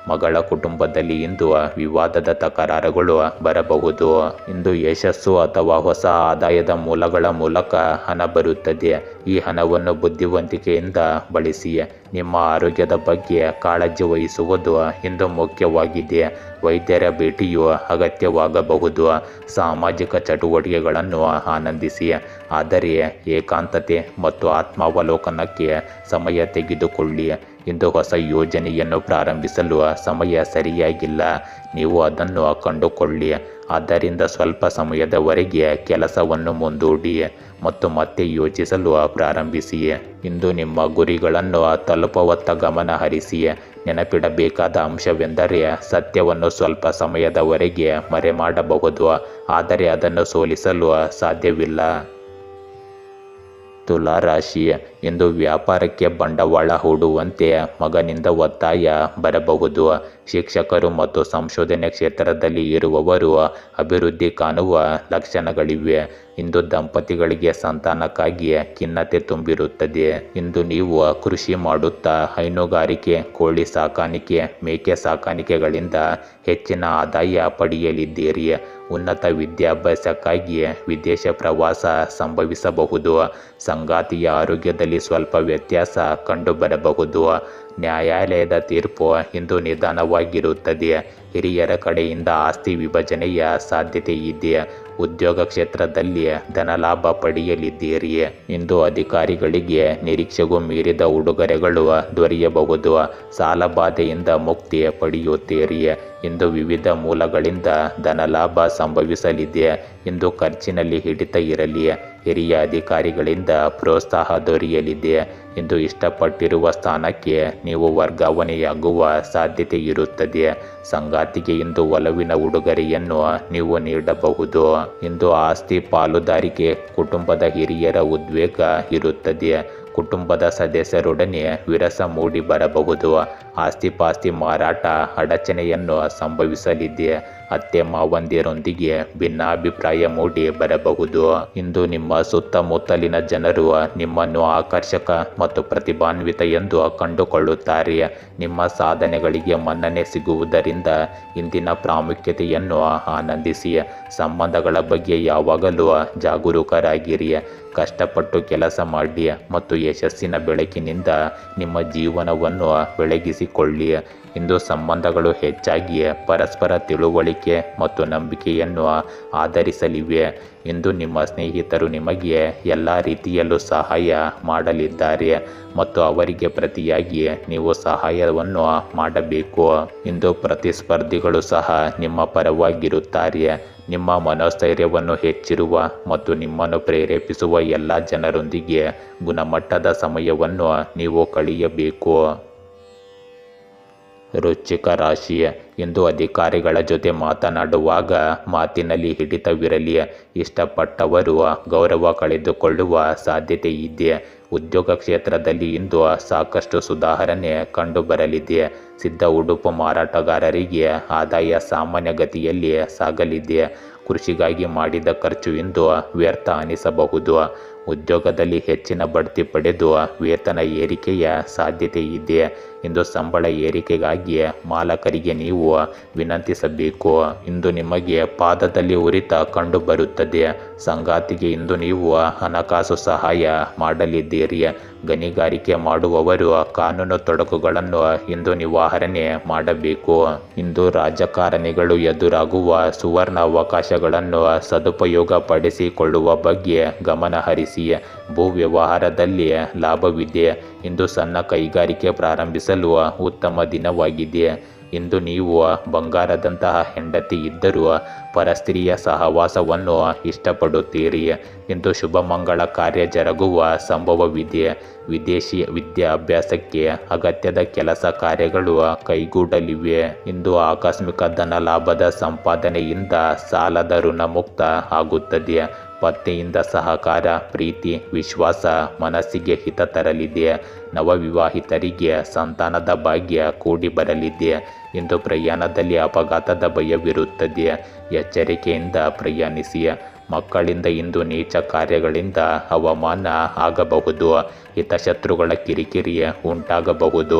ಮಗಳ ಕುಟುಂಬದಲ್ಲಿ ಇಂದು ವಿವಾದದ ತಕರಾರುಗಳು ಬರಬಹುದು. ಇಂದು ಯಶಸ್ಸು ಅಥವಾ ಹೊಸ ಆದಾಯದ ಮೂಲಗಳ ಮೂಲಕ ಹಣ ಬರುತ್ತದೆ. ಈ ಹಣವನ್ನು ಬುದ್ಧಿವಂತಿಕೆಯಿಂದ ಬಳಸಿ. ನಿಮ್ಮ ಆರೋಗ್ಯದ ಬಗ್ಗೆ ಕಾಳಜಿ ವಹಿಸುವುದು ಇಂದು ಮುಖ್ಯವಾಗಿದೆ. ವೈದ್ಯರ ಭೇಟಿಯು ಅಗತ್ಯವಾಗಬಹುದು. ಸಾಮಾಜಿಕ ಚಟುವಟಿಕೆಗಳನ್ನು ಆನಂದಿಸಿ, ಆದರೆ ಏಕಾಂತತೆ ಮತ್ತು ಆತ್ಮಾವಲೋಕನಕ್ಕೆ ಸಮಯ ತೆಗೆದುಕೊಳ್ಳಿ. ಇಂದು ಹೊಸ ಯೋಜನೆಯನ್ನು ಪ್ರಾರಂಭಿಸಲು ಸಮಯ ಸರಿಯಾಗಿಲ್ಲ. ನೀವು ಅದನ್ನು ಕಂಡುಕೊಳ್ಳಿ. ಆದ್ದರಿಂದ ಸ್ವಲ್ಪ ಸಮಯದವರೆಗೆ ಕೆಲಸವನ್ನು ಮುಂದೂಡಿ ಮತ್ತು ಮತ್ತೆ ಯೋಚಿಸಲು ಪ್ರಾರಂಭಿಸಿ. ಇಂದು ನಿಮ್ಮ ಗುರಿಗಳನ್ನು ತಲುಪುವತ್ತ ಗಮನ ಹರಿಸಿ. ನೆನಪಿಡಬೇಕಾದ ಅಂಶವೆಂದರೆ ಸತ್ಯವನ್ನು ಸ್ವಲ್ಪ ಸಮಯದವರೆಗೆ ಮರೆಮಾಡಬಹುದು, ಆದರೆ ಅದನ್ನು ಸೋಲಿಸಲು ಸಾಧ್ಯವಿಲ್ಲ. ತುಲಾ ರಾಶಿ, ಇಂದು ವ್ಯಾಪಾರಕ್ಕೆ ಬಂಡವಾಳ ಹೂಡುವಂತೆ ಮಗನಿಂದ ಒತ್ತಾಯ ಬರಬಹುದು. ಶಿಕ್ಷಕರು ಮತ್ತು ಸಂಶೋಧನೆ ಕ್ಷೇತ್ರದಲ್ಲಿ ಇರುವವರು ಅಭಿವೃದ್ಧಿ ಕಾಣುವ ಲಕ್ಷಣಗಳಿವೆ. ಇಂದು ದಂಪತಿಗಳಿಗೆ ಸಂತಾನಕ್ಕಾಗಿ ಖಿನ್ನತೆ ತುಂಬಿರುತ್ತದೆ. ಇಂದು ನೀವು ಕೃಷಿ ಮಾಡುತ್ತಾ ಹೈನುಗಾರಿಕೆ, ಕೋಳಿ ಸಾಕಾಣಿಕೆ, ಮೇಕೆ ಸಾಕಾಣಿಕೆಗಳಿಂದ ಹೆಚ್ಚಿನ ಆದಾಯ ಪಡೆಯಲಿದ್ದೀರಿ. ಉನ್ನತ ವಿದ್ಯಾಭ್ಯಾಸಕ್ಕಾಗಿ ವಿದೇಶ ಪ್ರವಾಸ ಸಂಭವಿಸಬಹುದು. ಸಂಗಾತಿಯ ಆರೋಗ್ಯದಲ್ಲಿ ಸ್ವಲ್ಪ ವ್ಯತ್ಯಾಸ ಕಂಡುಬರಬಹುದು. ನ್ಯಾಯಾಲಯದ ತೀರ್ಪು ಇಂದು ನಿಧಾನವಾಗಿರುತ್ತದೆ. ಹಿರಿಯರ ಕಡೆಯಿಂದ ಆಸ್ತಿ ವಿಭಜನೆಯ ಸಾಧ್ಯತೆ ಇದೆ. ಉದ್ಯೋಗ ಕ್ಷೇತ್ರದಲ್ಲಿ ಧನಲಾಭ ಪಡೆಯಲಿದ್ದೀರಿ. ಇಂದು ಅಧಿಕಾರಿಗಳಿಗೆ ನಿರೀಕ್ಷೆಗೂ ಮೀರಿದ ಉಡುಗೊರೆಗಳು ದೊರೆಯಬಹುದು. ಸಾಲಬಾಧೆಯಿಂದ ಮುಕ್ತಿ ಪಡೆಯುತ್ತೀರಿ. ಇಂದು ವಿವಿಧ ಮೂಲಗಳಿಂದ ಧನಲಾಭ ಸಂಭವಿಸಲಿದೆ. ಇಂದು ಖರ್ಚಿನಲ್ಲಿ ಹಿಡಿತ ಇರಲಿ. ಹಿರಿಯ ಅಧಿಕಾರಿಗಳಿಂದ ಪ್ರೋತ್ಸಾಹ ದೊರೆಯಲಿದೆ. ಇಂದು ಇಷ್ಟಪಟ್ಟಿರುವ ಸ್ಥಾನಕ್ಕೆ ನೀವು ವರ್ಗಾವಣೆಯಾಗುವ ಸಾಧ್ಯತೆ ಇರುತ್ತದೆ. ಸಂಗಾತಿಗೆ ಇಂದು ಒಲವಿನ ಉಡುಗೊರೆಯನ್ನು ನೀವು ನೀಡಬಹುದು. ಇಂದು ಆಸ್ತಿ ಪಾಲುದಾರಿಕೆ, ಕುಟುಂಬದ ಹಿರಿಯರ ಉದ್ವೇಗ ಇರುತ್ತದೆ. ಕುಟುಂಬದ ಸದಸ್ಯರೊಡನೆ ವಿರಸ ಮೂಡಿ ಬರಬಹುದು. ಆಸ್ತಿಪಾಸ್ತಿ ಮಾರಾಟ ಅಡಚಣೆಯನ್ನು ಸಂಭವಿಸಲಿದೆ. ಅತ್ತೆ ಮಾವಂದಿರೊಂದಿಗೆ ಭಿನ್ನಾಭಿಪ್ರಾಯ ಮೂಡಿ ಬರಬಹುದು. ಇಂದು ನಿಮ್ಮ ಸುತ್ತಮುತ್ತಲಿನ ಜನರು ನಿಮ್ಮನ್ನು ಆಕರ್ಷಕ ಮತ್ತು ಪ್ರತಿಭಾನ್ವಿತ ಎಂದು ಕಂಡುಕೊಳ್ಳುತ್ತಾರೆ. ನಿಮ್ಮ ಸಾಧನೆಗಳಿಗೆ ಮನ್ನಣೆ ಸಿಗುವುದರಿಂದ ಇಂದಿನ ಪ್ರಾಮುಖ್ಯತೆಯನ್ನು ಆನಂದಿಸಿ. ಸಂಬಂಧಗಳ ಬಗ್ಗೆ ಯಾವಾಗಲೂ ಜಾಗರೂಕರಾಗಿರಿ. ಕಷ್ಟಪಟ್ಟು ಕೆಲಸ ಮಾಡಿ ಮತ್ತು ಯಶಸ್ಸಿನ ಬೆಳಕಿನಿಂದ ನಿಮ್ಮ ಜೀವನವನ್ನು ಬೆಳಗಿಸಿಕೊಳ್ಳಿ. ಇಂದು ಸಂಬಂಧಗಳು ಹೆಚ್ಚಾಗಿ ಪರಸ್ಪರ ತಿಳುವಳಿಕೆ ಮತ್ತು ನಂಬಿಕೆಯನ್ನು ಆಧರಿಸಲಿವೆ. ಇಂದು ನಿಮ್ಮ ಸ್ನೇಹಿತರು ನಿಮಗೆ ಎಲ್ಲ ರೀತಿಯಲ್ಲೂ ಸಹಾಯ ಮಾಡಲಿದ್ದಾರೆ ಮತ್ತು ಅವರಿಗೆ ಪ್ರತಿಯಾಗಿ ನೀವು ಸಹಾಯವನ್ನು ಮಾಡಬೇಕು. ಇಂದು ಪ್ರತಿಸ್ಪರ್ಧಿಗಳು ಸಹ ನಿಮ್ಮ ಪರವಾಗಿರುತ್ತಾರೆ. ನಿಮ್ಮ ಮನೋಸ್ಥೈರ್ಯವನ್ನು ಹೆಚ್ಚಿರುವ ಮತ್ತು ನಿಮ್ಮನ್ನು ಪ್ರೇರೇಪಿಸುವ ಎಲ್ಲ ಜನರೊಂದಿಗೆ ಗುಣಮಟ್ಟದ ಸಮಯವನ್ನು ನೀವು ಕಳೆಯಬೇಕು. ವೃಶ್ಚಿಕ ರಾಶಿ, ಇಂದು ಅಧಿಕಾರಿಗಳ ಜೊತೆ ಮಾತನಾಡುವಾಗ ಮಾತಿನಲ್ಲಿ ಹಿಡಿತವಿರಲಿ. ಇಷ್ಟಪಟ್ಟವರು ಗೌರವ ಕಳೆದುಕೊಳ್ಳುವ ಸಾಧ್ಯತೆ ಇದೆ. ಉದ್ಯೋಗ ಕ್ಷೇತ್ರದಲ್ಲಿ ಇಂದು ಸಾಕಷ್ಟು ಸುಧಾರಣೆ ಕಂಡುಬರಲಿದೆ. ಸಿದ್ಧ ಉಡುಪು ಮಾರಾಟಗಾರರಿಗೆ ಆದಾಯ ಸಾಮಾನ್ಯ ಗತಿಯಲ್ಲಿ ಸಾಗಲಿದೆ. ಕೃಷಿಗಾಗಿ ಮಾಡಿದ ಖರ್ಚು ಇಂದು ವ್ಯರ್ಥ ಅನಿಸಬಹುದು. ಉದ್ಯೋಗದಲ್ಲಿ ಹೆಚ್ಚಿನ ಬಡ್ತಿ ಪಡೆದು ವೇತನ ಏರಿಕೆಯ ಸಾಧ್ಯತೆ ಇದೆ. ಇಂದು ಸಂಬಳ ಏರಿಕೆಗಾಗಿ ಮಾಲಕರಿಗೆ ನೀವು ವಿನಂತಿಸಬೇಕು. ಇಂದು ನಿಮಗೆ ಪಾದದಲ್ಲಿ ಉರಿತ ಕಂಡುಬರುತ್ತದೆ. ಸಂಗಾತಿಗೆ ಇಂದು ನೀವು ಹಣಕಾಸು ಸಹಾಯ ಮಾಡಲಿದ್ದೀರಿ. ಗಣಿಗಾರಿಕೆ ಮಾಡುವವರು ಕಾನೂನು ತೊಡಕುಗಳನ್ನು ಇಂದು ನಿವಾರಣೆ ಮಾಡಬೇಕು. ಇಂದು ರಾಜಕಾರಣಿಗಳು ಎದುರಾಗುವ ಸುವರ್ಣ ಅವಕಾಶಗಳನ್ನು ಸದುಪಯೋಗ ಪಡಿಸಿಕೊಳ್ಳುವ ಬಗ್ಗೆ ಗಮನ ಹರಿಸಿ. ಭೂ ವ್ಯವಹಾರದಲ್ಲಿ ಲಾಭವಿದೆ. ಇಂದು ಸಣ್ಣ ಕೈಗಾರಿಕೆ ಪ್ರಾರಂಭಿಸಲು ಉತ್ತಮ ದಿನವಾಗಿದೆ. ಇಂದು ನೀವು ಬಂಗಾರದಂತಹ ಹೆಂಡತಿ ಇದ್ದರೂ ಪರಸ್ತ್ರೀಯ ಸಹವಾಸವನ್ನು ಇಷ್ಟಪಡುತ್ತೀರಿ. ಇಂದು ಶುಭ ಮಂಗಳ ಕಾರ್ಯ ಜರುಗುವ ಸಂಭವವಿದೆ. ವಿದೇಶಿ ವಿದ್ಯಾಭ್ಯಾಸಕ್ಕೆ ಅಗತ್ಯದ ಕೆಲಸ ಕಾರ್ಯಗಳು ಕೈಗೂಡಲಿವೆ. ಇಂದು ಆಕಸ್ಮಿಕ ಧನ ಲಾಭದ ಸಂಪಾದನೆಯಿಂದ ಸಾಲದ ಋಣಮುಕ್ತ ಆಗುತ್ತದೆ. ಪತ್ನಿಯಿಂದ ಸಹಕಾರ, ಪ್ರೀತಿ, ವಿಶ್ವಾಸ ಮನಸ್ಸಿಗೆ ಹಿತ ತರಲಿದೆ. ನವವಿವಾಹಿತರಿಗೆ ಸಂತಾನದ ಭಾಗ್ಯ ಕೂಡಿ ಬರಲಿದೆ. ಇಂದು ಪ್ರಯಾಣದಲ್ಲಿ ಅಪಘಾತದ ಭಯವಿರುತ್ತದೆ. ಎಚ್ಚರಿಕೆಯಿಂದ ಪ್ರಯಾಣಿಸಿ. ಮಕ್ಕಳಿಂದ ಇಂದು ನೀಚ ಕಾರ್ಯಗಳಿಂದ ಅವಮಾನ ಆಗಬಹುದು. ಹಿತಶತ್ರುಗಳ ಕಿರಿಕಿರಿ ಉಂಟಾಗಬಹುದು.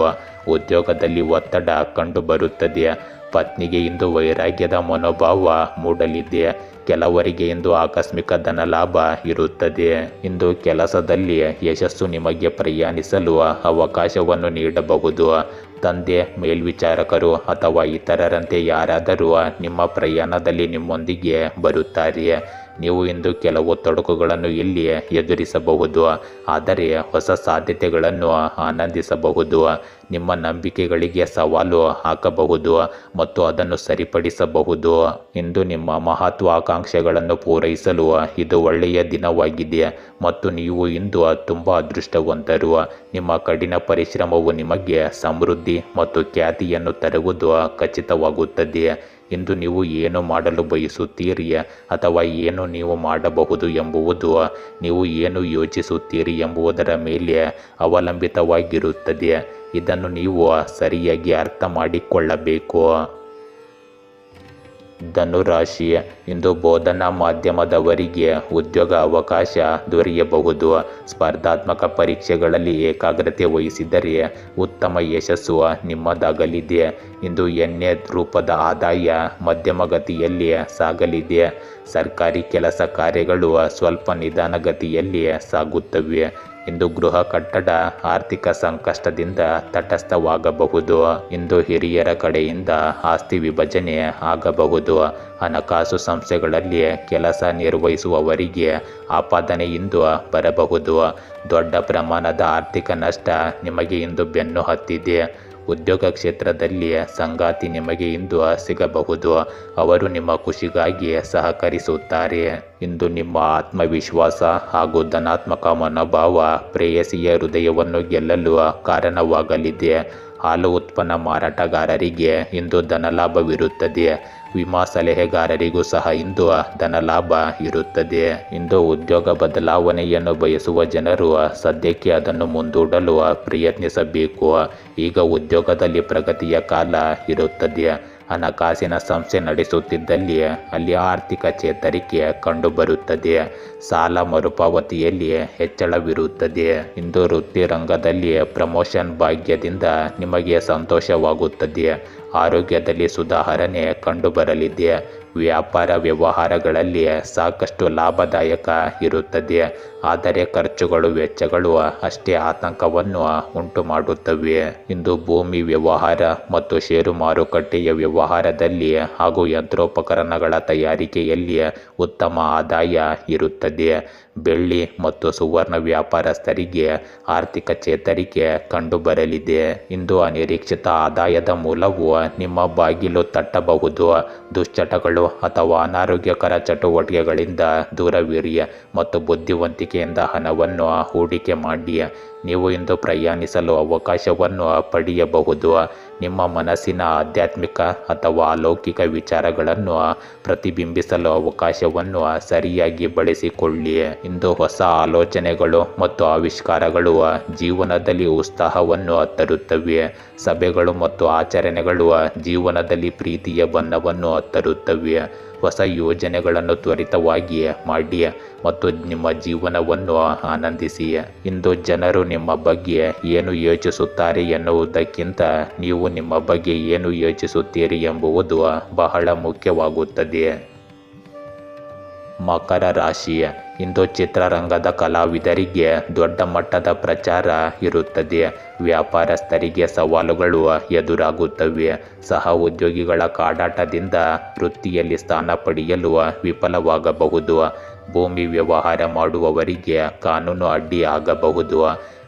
ಉದ್ಯೋಗದಲ್ಲಿ ಒತ್ತಡ ಕಂಡುಬರುತ್ತದೆ. ಪತ್ನಿಗೆ ಇಂದು ವೈರಾಗ್ಯದ ಮನೋಭಾವ ಮೂಡಲಿದೆ. ಕೆಲವರಿಗೆ ಇಂದು ಆಕಸ್ಮಿಕ ಧನಲಾಭ ಇರುತ್ತದೆ. ಇಂದು ಕೆಲಸದಲ್ಲಿ ಯಶಸ್ಸು ನಿಮಗೆ ಪ್ರಯಾಣಿಸಲು ಅವಕಾಶವನ್ನು ನೀಡಬಹುದು. ತಂದೆ, ಮೇಲ್ವಿಚಾರಕರು ಅಥವಾ ಇತರರಂತೆ ಯಾರಾದರೂ ನಿಮ್ಮ ಪ್ರಯಾಣದಲ್ಲಿ ನಿಮ್ಮೊಂದಿಗೆ ಬರುತ್ತಾರೆ. ನೀವು ಇಂದು ಕೆಲವು ತೊಡಕುಗಳನ್ನು ಇಲ್ಲಿ ಎದುರಿಸಬಹುದು, ಆದರೆ ಹೊಸ ಸಾಧ್ಯತೆಗಳನ್ನು ಆನಂದಿಸಬಹುದು. ನಿಮ್ಮ ನಂಬಿಕೆಗಳಿಗೆ ಸವಾಲು ಹಾಕಬಹುದು ಮತ್ತು ಅದನ್ನು ಸರಿಪಡಿಸಬಹುದು. ಇಂದು ನಿಮ್ಮ ಮಹತ್ವಾಕಾಂಕ್ಷೆಗಳನ್ನು ಪೂರೈಸಲು ಇದು ಒಳ್ಳೆಯ ದಿನವಾಗಿದೆ ಮತ್ತು ನೀವು ಇಂದು ತುಂಬ ಅದೃಷ್ಟವಂತರು. ನಿಮ್ಮ ಕಠಿಣ ಪರಿಶ್ರಮವು ನಿಮಗೆ ಸಮೃದ್ಧಿ ಮತ್ತು ಖ್ಯಾತಿಯನ್ನು ತರುವುದು ಖಚಿತವಾಗುತ್ತದೆ. ಇಂದು ನೀವು ಏನು ಮಾಡಲು ಬಯಸುತ್ತೀರಿ ಅಥವಾ ಏನು ನೀವು ಮಾಡಬಹುದು ಎಂಬುದು ನೀವು ಏನು ಯೋಚಿಸುತ್ತೀರಿ ಎಂಬುದರ ಮೇಲೆ ಅವಲಂಬಿತವಾಗಿರುತ್ತದೆ. ಇದನ್ನು ನೀವು ಸರಿಯಾಗಿ ಅರ್ಥ ಮಾಡಿಕೊಳ್ಳಬೇಕು. ಧನುರಾಶಿ, ಇಂದು ಬೋಧನಾ ಮಾಧ್ಯಮದವರಿಗೆ ಉದ್ಯೋಗ ಅವಕಾಶ ದೊರೆಯಬಹುದು. ಸ್ಪರ್ಧಾತ್ಮಕ ಪರೀಕ್ಷೆಗಳಲ್ಲಿ ಏಕಾಗ್ರತೆ ವಹಿಸಿದರೆ ಉತ್ತಮ ಯಶಸ್ಸು ನಿಮ್ಮದಾಗಲಿದೆ. ಇಂದು ಎಣ್ಣೆ ರೂಪದ ಆದಾಯ ಮಧ್ಯಮಗತಿಯಲ್ಲಿ ಸಾಗಲಿದೆ. ಸರ್ಕಾರಿ ಕೆಲಸ ಕಾರ್ಯಗಳು ಸ್ವಲ್ಪ ನಿಧಾನಗತಿಯಲ್ಲಿ ಸಾಗುತ್ತವೆ. ಇಂದು ಗೃಹ ಕಟ್ಟಡ ಆರ್ಥಿಕ ಸಂಕಷ್ಟದಿಂದ ತಟಸ್ಥವಾಗಬಹುದು. ಇಂದು ಹಿರಿಯರ ಕಡೆಯಿಂದ ಆಸ್ತಿ ವಿಭಜನೆ ಆಗಬಹುದು. ಹಣಕಾಸು ಸಂಸ್ಥೆಗಳಲ್ಲಿ ಕೆಲಸ ನಿರ್ವಹಿಸುವವರಿಗೆ ಆಪಾದನೆ ಇಂದು ಬರಬಹುದು. ದೊಡ್ಡ ಪ್ರಮಾಣದ ಆರ್ಥಿಕ ನಷ್ಟ ನಿಮಗೆ ಇಂದು ಬೆನ್ನು ಹತ್ತಿದೆ. ಉದ್ಯೋಗ ಕ್ಷೇತ್ರದಲ್ಲಿ ಸಂಗಾತಿ ನಿಮಗೆ ಇಂದು ಸಿಗಬಹುದು. ಅವರು ನಿಮ್ಮ ಖುಷಿಗಾಗಿ ಸಹಕರಿಸುತ್ತಾರೆ. ಇಂದು ನಿಮ್ಮ ಆತ್ಮವಿಶ್ವಾಸ ಹಾಗೂ ಧನಾತ್ಮಕ ಮನೋಭಾವ ಪ್ರೇಯಸಿಯ ಹೃದಯವನ್ನು ಗೆಲ್ಲಲು ಕಾರಣವಾಗಲಿದೆ. ಹಾಲು ಉತ್ಪನ್ನ ಮಾರಾಟಗಾರರಿಗೆ ಇಂದು ಧನಲಾಭವಿರುತ್ತದೆ. ವಿಮಾ ಸಲಹೆಗಾರರಿಗೂ ಸಹ ಇಂದು ಧನಲಾಭ ಇರುತ್ತದೆ. ಇಂದು ಉದ್ಯೋಗ ಬದಲಾವಣೆಯನ್ನು ಬಯಸುವ ಜನರು ಸದ್ಯಕ್ಕೆ ಅದನ್ನು ಮುಂದೂಡಲು ಪ್ರಯತ್ನಿಸಬೇಕು. ಈಗ ಉದ್ಯೋಗದಲ್ಲಿ ಪ್ರಗತಿಯ ಕಾಲ ಇರುತ್ತದೆ. ಹಣಕಾಸಿನ ಸಂಸ್ಥೆ ನಡೆಸುತ್ತಿದ್ದಲ್ಲಿ ಅಲ್ಲಿ ಆರ್ಥಿಕ ಚೇತರಿಕೆ ಕಂಡುಬರುತ್ತದೆ. ಸಾಲ ಮರುಪಾವತಿಯಲ್ಲಿ ಹೆಚ್ಚಳವಿರುತ್ತದೆ. ಇಂದು ವೃತ್ತಿ ರಂಗದಲ್ಲಿ ಪ್ರಮೋಷನ್ ಭಾಗ್ಯದಿಂದ ನಿಮಗೆ ಸಂತೋಷವಾಗುತ್ತದೆ. ಆರೋಗ್ಯದಲ್ಲಿ ಸುಧಾರಣೆ ಕಂಡುಬರಲಿದೆ. ವ್ಯಾಪಾರ ವ್ಯವಹಾರಗಳಲ್ಲಿ ಸಾಕಷ್ಟು ಲಾಭದಾಯಕ ಇರುತ್ತದೆ, ಆದರೆ ಖರ್ಚುಗಳು ವೆಚ್ಚಗಳು ಅಷ್ಟೇ ಆತಂಕವನ್ನು ಉಂಟು ಮಾಡುತ್ತವೆ. ಇಂದು ಭೂಮಿ ವ್ಯವಹಾರ ಮತ್ತು ಷೇರು ಮಾರುಕಟ್ಟೆಯ ವ್ಯವಹಾರದಲ್ಲಿ ಹಾಗೂ ಯಂತ್ರೋಪಕರಣಗಳ ತಯಾರಿಕೆಯಲ್ಲಿ ಉತ್ತಮ ಆದಾಯ ಇರುತ್ತದೆ. ಬೆಳ್ಳಿ ಮತ್ತು ಸುವರ್ಣ ವ್ಯಾಪಾರಸ್ಥರಿಗೆ ಆರ್ಥಿಕ ಚೇತರಿಕೆ ಕಂಡುಬರಲಿದೆ. ಇಂದು ಅನಿರೀಕ್ಷಿತ ಆದಾಯದ ಮೂಲವು ನಿಮ್ಮ ಬಾಗಿಲು ತಟ್ಟಬಹುದು. ದುಶ್ಚಟಗಳು ಅಥವಾ ಅನಾರೋಗ್ಯಕರ ಚಟುವಟಿಕೆಗಳಿಂದ ದೂರವಿರಿ ಮತ್ತು ಬುದ್ಧಿವಂತಿಕೆಯಿಂದ ಹಣವನ್ನು ಹೂಡಿಕೆ ಮಾಡಿ. ನೀವು ಇಂದು ಪ್ರಯಾಣಿಸಲು ಅವಕಾಶವನ್ನು ಪಡೆಯಬಹುದು. ನಿಮ್ಮ ಮನಸ್ಸಿನ ಆಧ್ಯಾತ್ಮಿಕ ಅಥವಾ ಅಲೌಕಿಕ ವಿಚಾರಗಳನ್ನು ಪ್ರತಿಬಿಂಬಿಸಲು ಅವಕಾಶವನ್ನು ಸರಿಯಾಗಿ ಬಳಸಿಕೊಳ್ಳಿ. ಇಂದು ಹೊಸ ಆಲೋಚನೆಗಳು ಮತ್ತು ಆವಿಷ್ಕಾರಗಳು ಜೀವನದಲ್ಲಿ ಉತ್ಸಾಹವನ್ನು ತರುತ್ತವೆ. ಸಭೆಗಳು ಮತ್ತು ಆಚರಣೆಗಳು ಜೀವನದಲ್ಲಿ ಪ್ರೀತಿಯ ಬಣ್ಣವನ್ನು ತರುತ್ತವೆ. ಹೊಸ ಯೋಜನೆಗಳನ್ನು ತ್ವರಿತವಾಗಿ ಮಾಡಿ ಮತ್ತು ನಿಮ್ಮ ಜೀವನವನ್ನು ಆನಂದಿಸಿ. ಇಂದು ಜನರು ನಿಮ್ಮ ಬಗ್ಗೆ ಏನು ಯೋಚಿಸುತ್ತಾರೆ ಎನ್ನುವುದಕ್ಕಿಂತ ನೀವು ನಿಮ್ಮ ಬಗ್ಗೆ ಏನು ಯೋಚಿಸುತ್ತೀರಿ ಎಂಬುದು ಬಹಳ ಮುಖ್ಯವಾಗುತ್ತದೆ. ಮಕರ ರಾಶಿ, ಇಂದು ಚಿತ್ರರಂಗದ ಕಲಾವಿದರಿಗೆ ದೊಡ್ಡ ಮಟ್ಟದ ಪ್ರಚಾರ ಇರುತ್ತದೆ. ವ್ಯಾಪಾರಸ್ಥರಿಗೆ ಸವಾಲುಗಳು ಎದುರಾಗುತ್ತವೆ. ಸಹ ಉದ್ಯೋಗಿಗಳ ಕಾಡಾಟದಿಂದ ವೃತ್ತಿಯಲ್ಲಿ ಸ್ಥಾನ ಪಡೆಯಲು ವಿಫಲವಾಗಬಹುದು. ಭೂಮಿ ವ್ಯವಹಾರ ಮಾಡುವವರಿಗೆ ಕಾನೂನು ಅಡ್ಡಿ ಆಗಬಹುದು.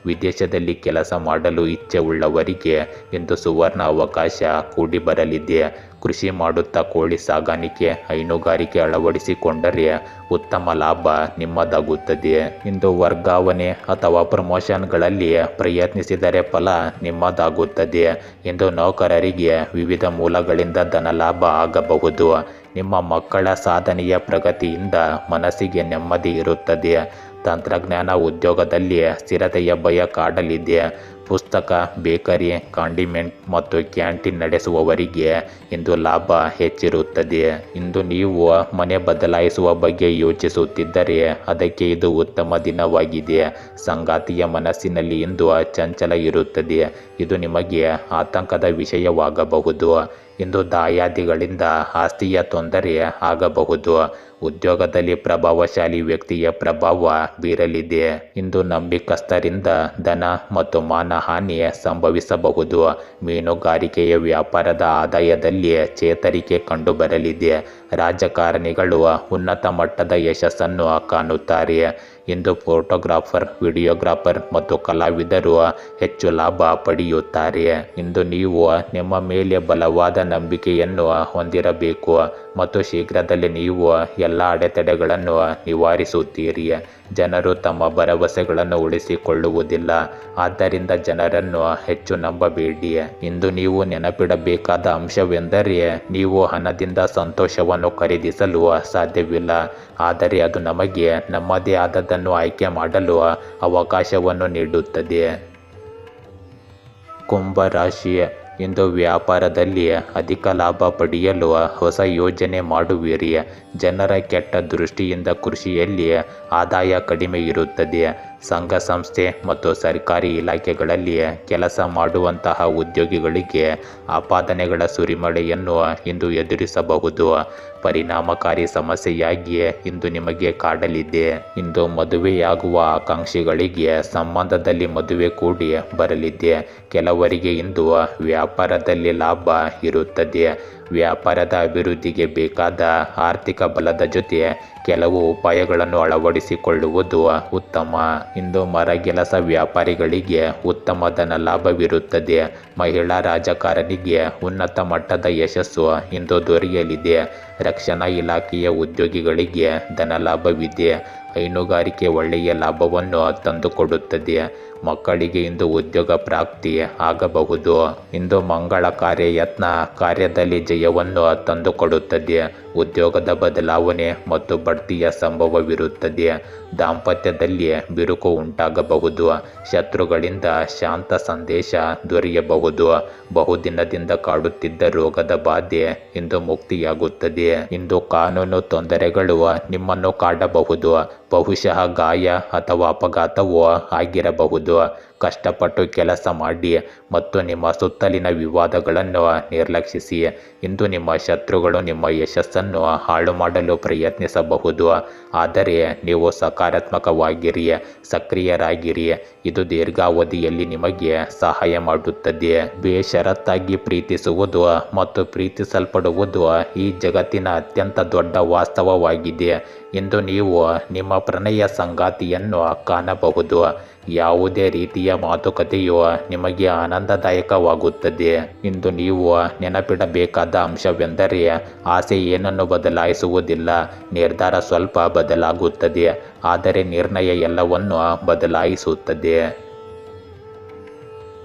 ವಿದೇಶದಲ್ಲಿ ಕೆಲಸ ಮಾಡಲು ಇಚ್ಛೆ ಉಳ್ಳವರಿಗೆ ಇಂದು ಸುವರ್ಣ ಅವಕಾಶ ಕೂಡಿ ಬರಲಿದೆ. ಕೃಷಿ ಮಾಡುತ್ತಾ ಕೋಳಿ ಸಾಗಾಣಿಕೆ, ಹೈನುಗಾರಿಕೆ ಅಳವಡಿಸಿಕೊಂಡರೆ ಉತ್ತಮ ಲಾಭ ನಿಮ್ಮದಾಗುತ್ತದೆ. ಇಂದು ವರ್ಗಾವಣೆ ಅಥವಾ ಪ್ರಮೋಷನ್ಗಳಲ್ಲಿ ಪ್ರಯತ್ನಿಸಿದರೆ ಫಲ ನಿಮ್ಮದಾಗುತ್ತದೆ. ಇಂದು ನೌಕರರಿಗೆ ವಿವಿಧ ಮೂಲಗಳಿಂದ ಧನಲಾಭ ಆಗಬಹುದು. ನಿಮ್ಮ ಮಕ್ಕಳ ಸಾಧನೆಯ ಪ್ರಗತಿಯಿಂದ ಮನಸ್ಸಿಗೆ ನೆಮ್ಮದಿ ಇರುತ್ತದೆ. ತಂತ್ರಜ್ಞಾನ ಉದ್ಯೋಗದಲ್ಲಿ ಸ್ಥಿರತೆಯ ಭಯ ಕಾಡಲಿದೆ. ಪುಸ್ತಕ, ಬೇಕರಿ, ಕಾಂಡಿಮೆಂಟ್ ಮತ್ತು ಕ್ಯಾಂಟೀನ್ ನಡೆಸುವವರಿಗೆ ಇಂದು ಲಾಭ ಹೆಚ್ಚಿರುತ್ತದೆ. ಇಂದು ನೀವು ಮನೆ ಬದಲಾಯಿಸುವ ಬಗ್ಗೆ ಯೋಚಿಸುತ್ತಿದ್ದರೆ ಅದಕ್ಕೆ ಇದು ಉತ್ತಮ ದಿನವಾಗಿದೆ. ಸಂಗಾತಿಯ ಮನಸ್ಸಿನಲ್ಲಿ ಇಂದು ಚಂಚಲ ಇರುತ್ತದೆ. ಇದು ನಿಮಗೆ ಆತಂಕದ ವಿಷಯವಾಗಬಹುದು. ಇಂದು ದಾಯಾದಿಗಳಿಂದ ಆಸ್ತಿಯ ತೊಂದರೆ ಆಗಬಹುದು. ಉದ್ಯೋಗದಲ್ಲಿ ಪ್ರಭಾವಶಾಲಿ ವ್ಯಕ್ತಿಯ ಪ್ರಭಾವ ಬೀರಲಿದೆ. ಇಂದು ನಂಬಿಕಸ್ಥರಿಂದ ಧನ ಮತ್ತು ಮಾನಹಾನಿ ಸಂಭವಿಸಬಹುದು. ಮೀನುಗಾರಿಕೆಯ ವ್ಯಾಪಾರದ ಆದಾಯದಲ್ಲಿ ಚೇತರಿಕೆ ಕಂಡುಬರಲಿದೆ. ರಾಜಕಾರಣಿಗಳು ಉನ್ನತ ಮಟ್ಟದ ಯಶಸ್ಸನ್ನು ಕಾಣುತ್ತಾರೆ. ಇಂದು ಫೋಟೋಗ್ರಾಫರ್, ವಿಡಿಯೋಗ್ರಾಫರ್ ಮತ್ತು ಕಲಾವಿದರು ಹೆಚ್ಚು ಲಾಭ ಪಡೆಯುತ್ತಾರೆ. ಇಂದು ನೀವು ನಿಮ್ಮ ಮೇಲೆ ಬಲವಾದ ನಂಬಿಕೆಯನ್ನು ಹೊಂದಿರಬೇಕು ಮತ್ತು ಶೀಘ್ರದಲ್ಲೇ ನೀವು ಎಲ್ಲ ಅಡೆತಡೆಗಳನ್ನು ನಿವಾರಿಸುತ್ತೀರಿ. ಜನರು ತಮ್ಮ ಭರವಸೆಗಳನ್ನು ಉಳಿಸಿಕೊಳ್ಳುವುದಿಲ್ಲ, ಆದ್ದರಿಂದ ಜನರನ್ನು ಹೆಚ್ಚು ನಂಬಬೇಡಿ. ಇಂದು ನೀವು ನೆನಪಿಡಬೇಕಾದ ಅಂಶವೆಂದರೆ ನೀವು ಹಣದಿಂದ ಸಂತೋಷವನ್ನು ಖರೀದಿಸಲು ಸಾಧ್ಯವಿಲ್ಲ, ಆದರೆ ಅದು ನಮಗೆ ನಮ್ಮದೇ ಆದದ್ದನ್ನು ಆಯ್ಕೆ ಮಾಡಲು ಅವಕಾಶವನ್ನು ನೀಡುತ್ತದೆ. ಕುಂಭ ರಾಶಿ, ಇಂದು ವ್ಯಾಪಾರದಲ್ಲಿ ಅಧಿಕ ಲಾಭ ಪಡೆಯಲು ಹೊಸ ಯೋಜನೆ ಮಾಡುವಿರಿ. ಜನರ ಕೆಟ್ಟ ದೃಷ್ಟಿಯಿಂದ ಕೃಷಿಯಲ್ಲಿ ಆದಾಯ ಕಡಿಮೆ ಇರುತ್ತದೆ. ಸಂಘ ಸಂಸ್ಥೆ ಮತ್ತು ಸರ್ಕಾರಿ ಇಲಾಖೆಗಳಲ್ಲಿ ಕೆಲಸ ಮಾಡುವಂತಹ ಉದ್ಯೋಗಿಗಳಿಗೆ ಆಪಾದನೆಗಳ ಸುರಿಮಳೆಯನ್ನು ಇಂದು ಎದುರಿಸಬಹುದು. ಪರಿಣಾಮಕಾರಿ ಸಮಸ್ಯೆಯಾಗಿ ಇಂದು ನಿಮಗೆ ಕಾಡಲಿದೆ. ಇಂದು ಮದುವೆಯಾಗುವ ಆಕಾಂಕ್ಷಿಗಳಿಗೆ ಸಂಬಂಧದಲ್ಲಿ ಮದುವೆ ಕೂಡಿ ಬರಲಿದೆ. ಕೆಲವರಿಗೆ ಇಂದು ವ್ಯಾಪಾರದಲ್ಲಿ ಲಾಭ ಇರುತ್ತದೆ. ವ್ಯಾಪಾರದ ಅಭಿವೃದ್ಧಿಗೆ ಬೇಕಾದ ಆರ್ಥಿಕ ಬಲದ ಜೊತೆ ಕೆಲವು ಉಪಾಯಗಳನ್ನು ಅಳವಡಿಸಿಕೊಳ್ಳುವುದು ಉತ್ತಮ. ಇಂದು ಮರಗೆಲಸ ವ್ಯಾಪಾರಿಗಳಿಗೆ ಉತ್ತಮ ಧನ ಲಾಭವಿರುತ್ತದೆ. ಮಹಿಳಾ ರಾಜಕಾರಣಿಗೆ ಉನ್ನತ ಮಟ್ಟದ ಯಶಸ್ಸು ಇಂದು ದೊರೆಯಲಿದೆ. ರಕ್ಷಣಾ ಇಲಾಖೆಯ ಉದ್ಯೋಗಿಗಳಿಗೆ ಧನ ಲಾಭವಿದೆ. ಹೈನುಗಾರಿಕೆ ಒಳ್ಳೆಯ ಲಾಭವನ್ನು ತಂದುಕೊಡುತ್ತದೆ. ಮಕ್ಕಳಿಗೆ ಇಂದು ಉದ್ಯೋಗ ಪ್ರಾಪ್ತಿ ಆಗಬಹುದು. ಇಂದು ಮಂಗಳ ಕಾರ್ಯಯತ್ನ ಕಾರ್ಯದಲ್ಲಿ ಜಯವನ್ನು ತಂದುಕೊಡುತ್ತದೆ. ಉದ್ಯೋಗದ ಬದಲಾವಣೆ ಮತ್ತು ಬಡ್ತಿಯ ಸಂಭವವಿರುತ್ತದೆ. ದಾಂಪತ್ಯದಲ್ಲಿ ಬಿರುಕು ಉಂಟಾಗಬಹುದು. ಶತ್ರುಗಳಿಂದ ಶಾಂತ ಸಂದೇಶ ದೊರೆಯಬಹುದು. ಬಹುದಿನದಿಂದ ಕಾಡುತ್ತಿದ್ದ ರೋಗದ ಬಾಧೆ ಇಂದು ಮುಕ್ತಿಯಾಗುತ್ತದೆ. ಇಂದು ಕಾನೂನು ತೊಂದರೆಗಳು ನಿಮ್ಮನ್ನು ಕಾಡಬಹುದು. ಬಹುಶಃ ಗಾಯ ಅಥವಾ ಅಪಘಾತವೂ ಆಗಿರಬಹುದು. ಕಷ್ಟಪಟ್ಟು ಕೆಲಸ ಮಾಡಿ ಮತ್ತು ನಿಮ್ಮ ಸುತ್ತಲಿನ ವಿವಾದಗಳನ್ನು ನಿರ್ಲಕ್ಷಿಸಿ. ಇಂದು ನಿಮ್ಮ ಶತ್ರುಗಳು ನಿಮ್ಮ ಯಶಸ್ಸನ್ನು ಹಾಳು ಮಾಡಲು ಪ್ರಯತ್ನಿಸಬಹುದು, ಆದರೆ ನೀವು ಸಕಾರಾತ್ಮಕವಾಗಿರಿ, ಸಕ್ರಿಯರಾಗಿರಿ. ಇದು ದೀರ್ಘಾವಧಿಯಲ್ಲಿ ನಿಮಗೆ ಸಹಾಯ ಮಾಡುತ್ತದೆ. ಬೇಷರತ್ತಾಗಿ ಪ್ರೀತಿಸುವುದು ಮತ್ತು ಪ್ರೀತಿಸಲ್ಪಡುವುದು ಈ ಜಗತ್ತಿನ ಅತ್ಯಂತ ದೊಡ್ಡ ವಾಸ್ತವವಾಗಿದೆ. ಇಂದು ನೀವು ನಿಮ್ಮ ಪ್ರಣಯ ಸಂಗಾತಿಯನ್ನು ಕಾಣಬಹುದು. ಯಾವುದೇ ರೀತಿಯ ಮಾತುಕತೆಯು ನಿಮಗೆ ಆನಂದದಾಯಕವಾಗುತ್ತದೆ. ಇಂದು ನೀವು ನೆನಪಿಡಬೇಕಾದ ಅಂಶವೆಂದರೆ ಆಸೆ ಏನನ್ನು ಬದಲಾಯಿಸುವುದಿಲ್ಲ. ನಿರ್ಧಾರ ಸ್ವಲ್ಪ ಬದಲಾಗುತ್ತದೆ, ಆದರೆ ನಿರ್ಣಯ ಎಲ್ಲವನ್ನು ಬದಲಾಯಿಸುತ್ತದೆ.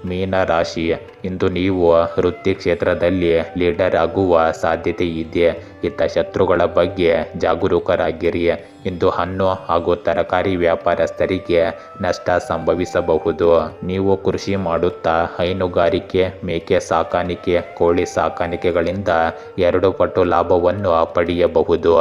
ಮೀನ ರಾಶಿ, ಇಂದು ನೀವು ವೃತ್ತಿ ಕ್ಷೇತ್ರದಲ್ಲಿ ಲೀಡರ್ ಆಗುವ ಸಾಧ್ಯತೆ ಇದೆ. ಹಿತಶತ್ರುಗಳ ಬಗ್ಗೆ ಜಾಗರೂಕರಾಗಿರಿ. ಇಂದು ಹಣ್ಣು ಹಾಗೂ ತರಕಾರಿ ವ್ಯಾಪಾರಸ್ಥರಿಗೆ ನಷ್ಟ ಸಂಭವಿಸಬಹುದು. ನೀವು ಕೃಷಿ ಮಾಡುತ್ತಾ ಹೈನುಗಾರಿಕೆ, ಮೇಕೆ ಸಾಕಾಣಿಕೆ, ಕೋಳಿ ಸಾಕಾಣಿಕೆಗಳಿಂದ 2 ಪಟ್ಟು ಲಾಭವನ್ನು ಪಡೆಯಬಹುದು.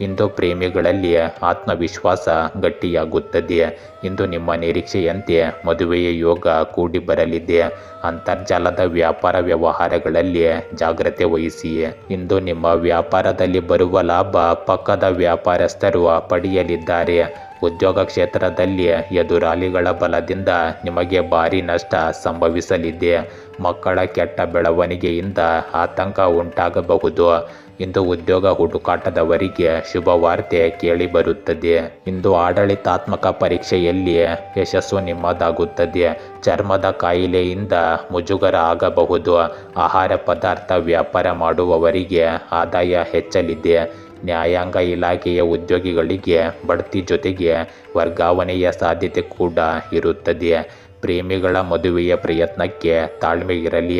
ಇಂದು ಪ್ರೇಮಿಗಳಲ್ಲಿ ಆತ್ಮವಿಶ್ವಾಸ ಗಟ್ಟಿಯಾಗುತ್ತದೆ. ಇಂದು ನಿಮ್ಮ ನಿರೀಕ್ಷೆಯಂತೆ ಮದುವೆಯ ಯೋಗ ಕೂಡಿ ಬರಲಿದೆ. ಅಂತರ್ಜಾಲದ ವ್ಯಾಪಾರ ವ್ಯವಹಾರಗಳಲ್ಲಿ ಜಾಗ್ರತೆ ವಹಿಸಿ. ಇಂದು ನಿಮ್ಮ ವ್ಯಾಪಾರದಲ್ಲಿ ಬರುವ ಲಾಭ ಪಕ್ಕದ ವ್ಯಾಪಾರಸ್ಥರು ಪಡೆಯಲಿದ್ದಾರೆ. ಉದ್ಯೋಗ ಕ್ಷೇತ್ರದಲ್ಲಿ ಎದುರಾಳಿಗಳ ಬಲದಿಂದ ನಿಮಗೆ ಭಾರಿ ನಷ್ಟ ಸಂಭವಿಸಲಿದೆ. ಮಕ್ಕಳ ಕೆಟ್ಟ ಬೆಳವಣಿಗೆಯಿಂದ ಆತಂಕ ಉಂಟಾಗಬಹುದು. ಇಂದು ಉದ್ಯೋಗ ಹುಡುಕಾಟದವರಿಗೆ ಶುಭವಾರ್ತೆ ಕೇಳಿಬರುತ್ತದೆ. ಇಂದು ಆಡಳಿತಾತ್ಮಕ ಪರೀಕ್ಷೆಯಲ್ಲಿ ಯಶಸ್ಸು ನಿಮ್ಮದಾಗುತ್ತದೆ. ಚರ್ಮದ ಕಾಯಿಲೆಯಿಂದ ಮುಜುಗರ ಆಗಬಹುದು. ಆಹಾರ ಪದಾರ್ಥ ವ್ಯಾಪಾರ ಮಾಡುವವರಿಗೆ ಆದಾಯ ಹೆಚ್ಚಲಿದೆ. ನ್ಯಾಯಾಂಗ ಇಲಾಖೆಯ ಉದ್ಯೋಗಿಗಳಿಗೆ ಬಡ್ತಿ ಜೊತೆಗೆ ವರ್ಗಾವಣೆಯ ಸಾಧ್ಯತೆ ಕೂಡ ಇರುತ್ತದೆ. ಪ್ರೇಮಿಗಳ ಮದುವೆಯ ಪ್ರಯತ್ನಕ್ಕೆ ತಾಳ್ಮೆ ಇರಲಿ.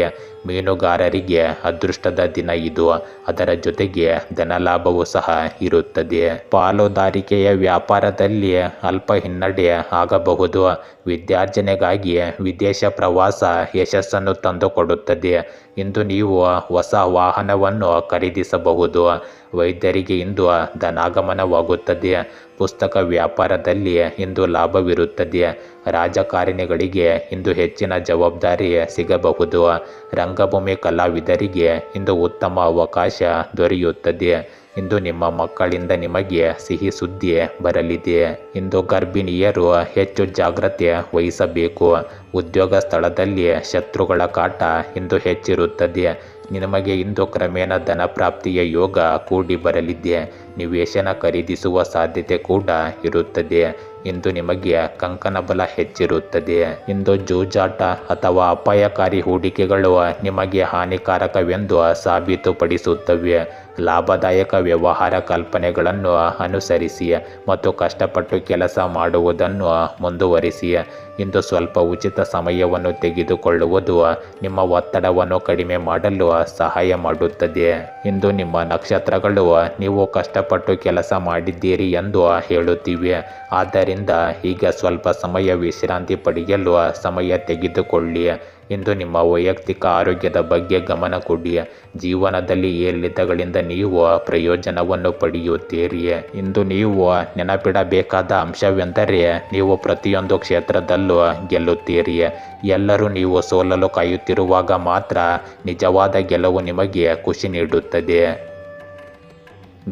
ಮೀನುಗಾರರಿಗೆ ಅದೃಷ್ಟದ ದಿನ ಇದು. ಅದರ ಜೊತೆಗೆ ಧನಲಾಭವೂ ಸಹ ಇರುತ್ತದೆ. ಪಾಲುದಾರಿಕೆಯ ವ್ಯಾಪಾರದಲ್ಲಿ ಅಲ್ಪ ಹಿನ್ನಡೆ ಆಗಬಹುದು. ವಿದ್ಯಾರ್ಜನೆಗಾಗಿ ವಿದೇಶ ಪ್ರವಾಸ ಯಶಸ್ಸನ್ನು ತಂದುಕೊಡುತ್ತದೆ. ಇಂದು ನೀವು ಹೊಸ ವಾಹನವನ್ನು ಖರೀದಿಸಬಹುದು. ವೈದ್ಯರಿಗೆ ಇಂದು ಧನಾಗಮನವಾಗುತ್ತದೆ. ಪುಸ್ತಕ ವ್ಯಾಪಾರದಲ್ಲಿ ಇಂದು ಲಾಭವಿರುತ್ತದೆ. ರಾಜಕಾರಣಿಗಳಿಗೆ ಇಂದು ಹೆಚ್ಚಿನ ಜವಾಬ್ದಾರಿ ಸಿಗಬಹುದು. ರಂಗಭೂಮಿ ಕಲಾವಿದರಿಗೆ ಇಂದು ಉತ್ತಮ ಅವಕಾಶ ದೊರೆಯುತ್ತದೆ. ಇಂದು ನಿಮ್ಮ ಮಕ್ಕಳಿಂದ ನಿಮಗೆ ಸಿಹಿ ಸುದ್ದಿ ಬರಲಿದೆ. ಇಂದು ಗರ್ಭಿಣಿಯರು ಹೆಚ್ಚು ಜಾಗ್ರತೆ ವಹಿಸಬೇಕು. ಉದ್ಯೋಗ ಸ್ಥಳದಲ್ಲಿ ಶತ್ರುಗಳ ಕಾಟ ಇಂದು ಹೆಚ್ಚಿರುತ್ತದೆ. ನಿಮಗೆ ಇಂದು ಕ್ರಮೇಣ ಧನಪ್ರಾಪ್ತಿಯ ಯೋಗ ಕೂಡಿ ಬರಲಿದೆ. ನಿವೇಶನ ಖರೀದಿಸುವ ಸಾಧ್ಯತೆ ಕೂಡ ಇರುತ್ತದೆ. ಇಂದು ನಿಮಗೆ ಕಂಕಣ ಬಲ ಹೆಚ್ಚಿರುತ್ತದೆ. ಇಂದು ಜೂಜಾಟ ಅಥವಾ ಅಪಾಯಕಾರಿ ಹೂಡಿಕೆಗಳು ನಿಮಗೆ ಹಾನಿಕಾರಕವೆಂದು ಸಾಬೀತುಪಡಿಸುತ್ತವೆ. ಲಾಭದಾಯಕ ವ್ಯವಹಾರ ಕಲ್ಪನೆಗಳನ್ನು ಅನುಸರಿಸಿ ಮತ್ತು ಕಷ್ಟಪಟ್ಟು ಕೆಲಸ ಮಾಡುವುದನ್ನು ಮುಂದುವರಿಸಿ. ಇಂದು ಸ್ವಲ್ಪ ಉಚಿತ ಸಮಯವನ್ನು ತೆಗೆದುಕೊಳ್ಳುವುದು ನಿಮ್ಮ ಒತ್ತಡವನ್ನು ಕಡಿಮೆ ಮಾಡಲು ಸಹಾಯ ಮಾಡುತ್ತದೆ. ಇಂದು ನಿಮ್ಮ ನಕ್ಷತ್ರಗಳು ನೀವು ಕಷ್ಟಪಟ್ಟು ಕೆಲಸ ಮಾಡಿದ್ದೀರಿ ಎಂದು ಹೇಳುತ್ತಿವೆ. ಆದ್ದರಿಂದ ಈಗ ಸ್ವಲ್ಪ ಸಮಯ ವಿಶ್ರಾಂತಿ ಪಡೆಯಲು ಸಮಯ ತೆಗೆದುಕೊಳ್ಳಿ. ಇಂದು ನಿಮ್ಮ ವೈಯಕ್ತಿಕ ಆರೋಗ್ಯದ ಬಗ್ಗೆ ಗಮನ ಕೊಡಿ. ಜೀವನದಲ್ಲಿ ಏರಿಳಿತಗಳಿಂದ ನೀವು ಪ್ರಯೋಜನವನ್ನು ಪಡೆಯುತ್ತೀರಿ. ಇಂದು ನೀವು ನೆನಪಿಡಬೇಕಾದ ಅಂಶವೆಂದರೆ ನೀವು ಪ್ರತಿಯೊಂದು ಕ್ಷೇತ್ರದಲ್ಲೂ ಗೆಲ್ಲುತ್ತೀರಿ. ಎಲ್ಲರೂ ನೀವು ಸೋಲಲು ಕಾಯುತ್ತಿರುವಾಗ ಮಾತ್ರ ನಿಜವಾದ ಗೆಲುವು ನಿಮಗೆ ಖುಷಿ ನೀಡುತ್ತದೆ.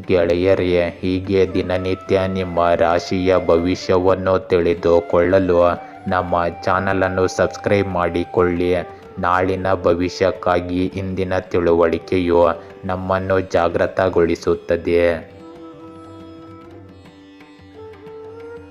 ಗೆಳೆಯರೇ, ಹೀಗೆ ದಿನನಿತ್ಯ ನಿಮ್ಮ ರಾಶಿಯ ಭವಿಷ್ಯವನ್ನು ತಿಳಿದುಕೊಳ್ಳಲು ನಮ್ಮ ಚಾನಲನ್ನು ಸಬ್ಸ್ಕ್ರೈಬ್ ಮಾಡಿಕೊಳ್ಳಿ. ನಾಳಿನ ಭವಿಷ್ಯಕ್ಕಾಗಿ ಇಂದಿನ ತಿಳುವಳಿಕೆಯು ನಮ್ಮನ್ನು ಜಾಗೃತಗೊಳಿಸುತ್ತದೆ.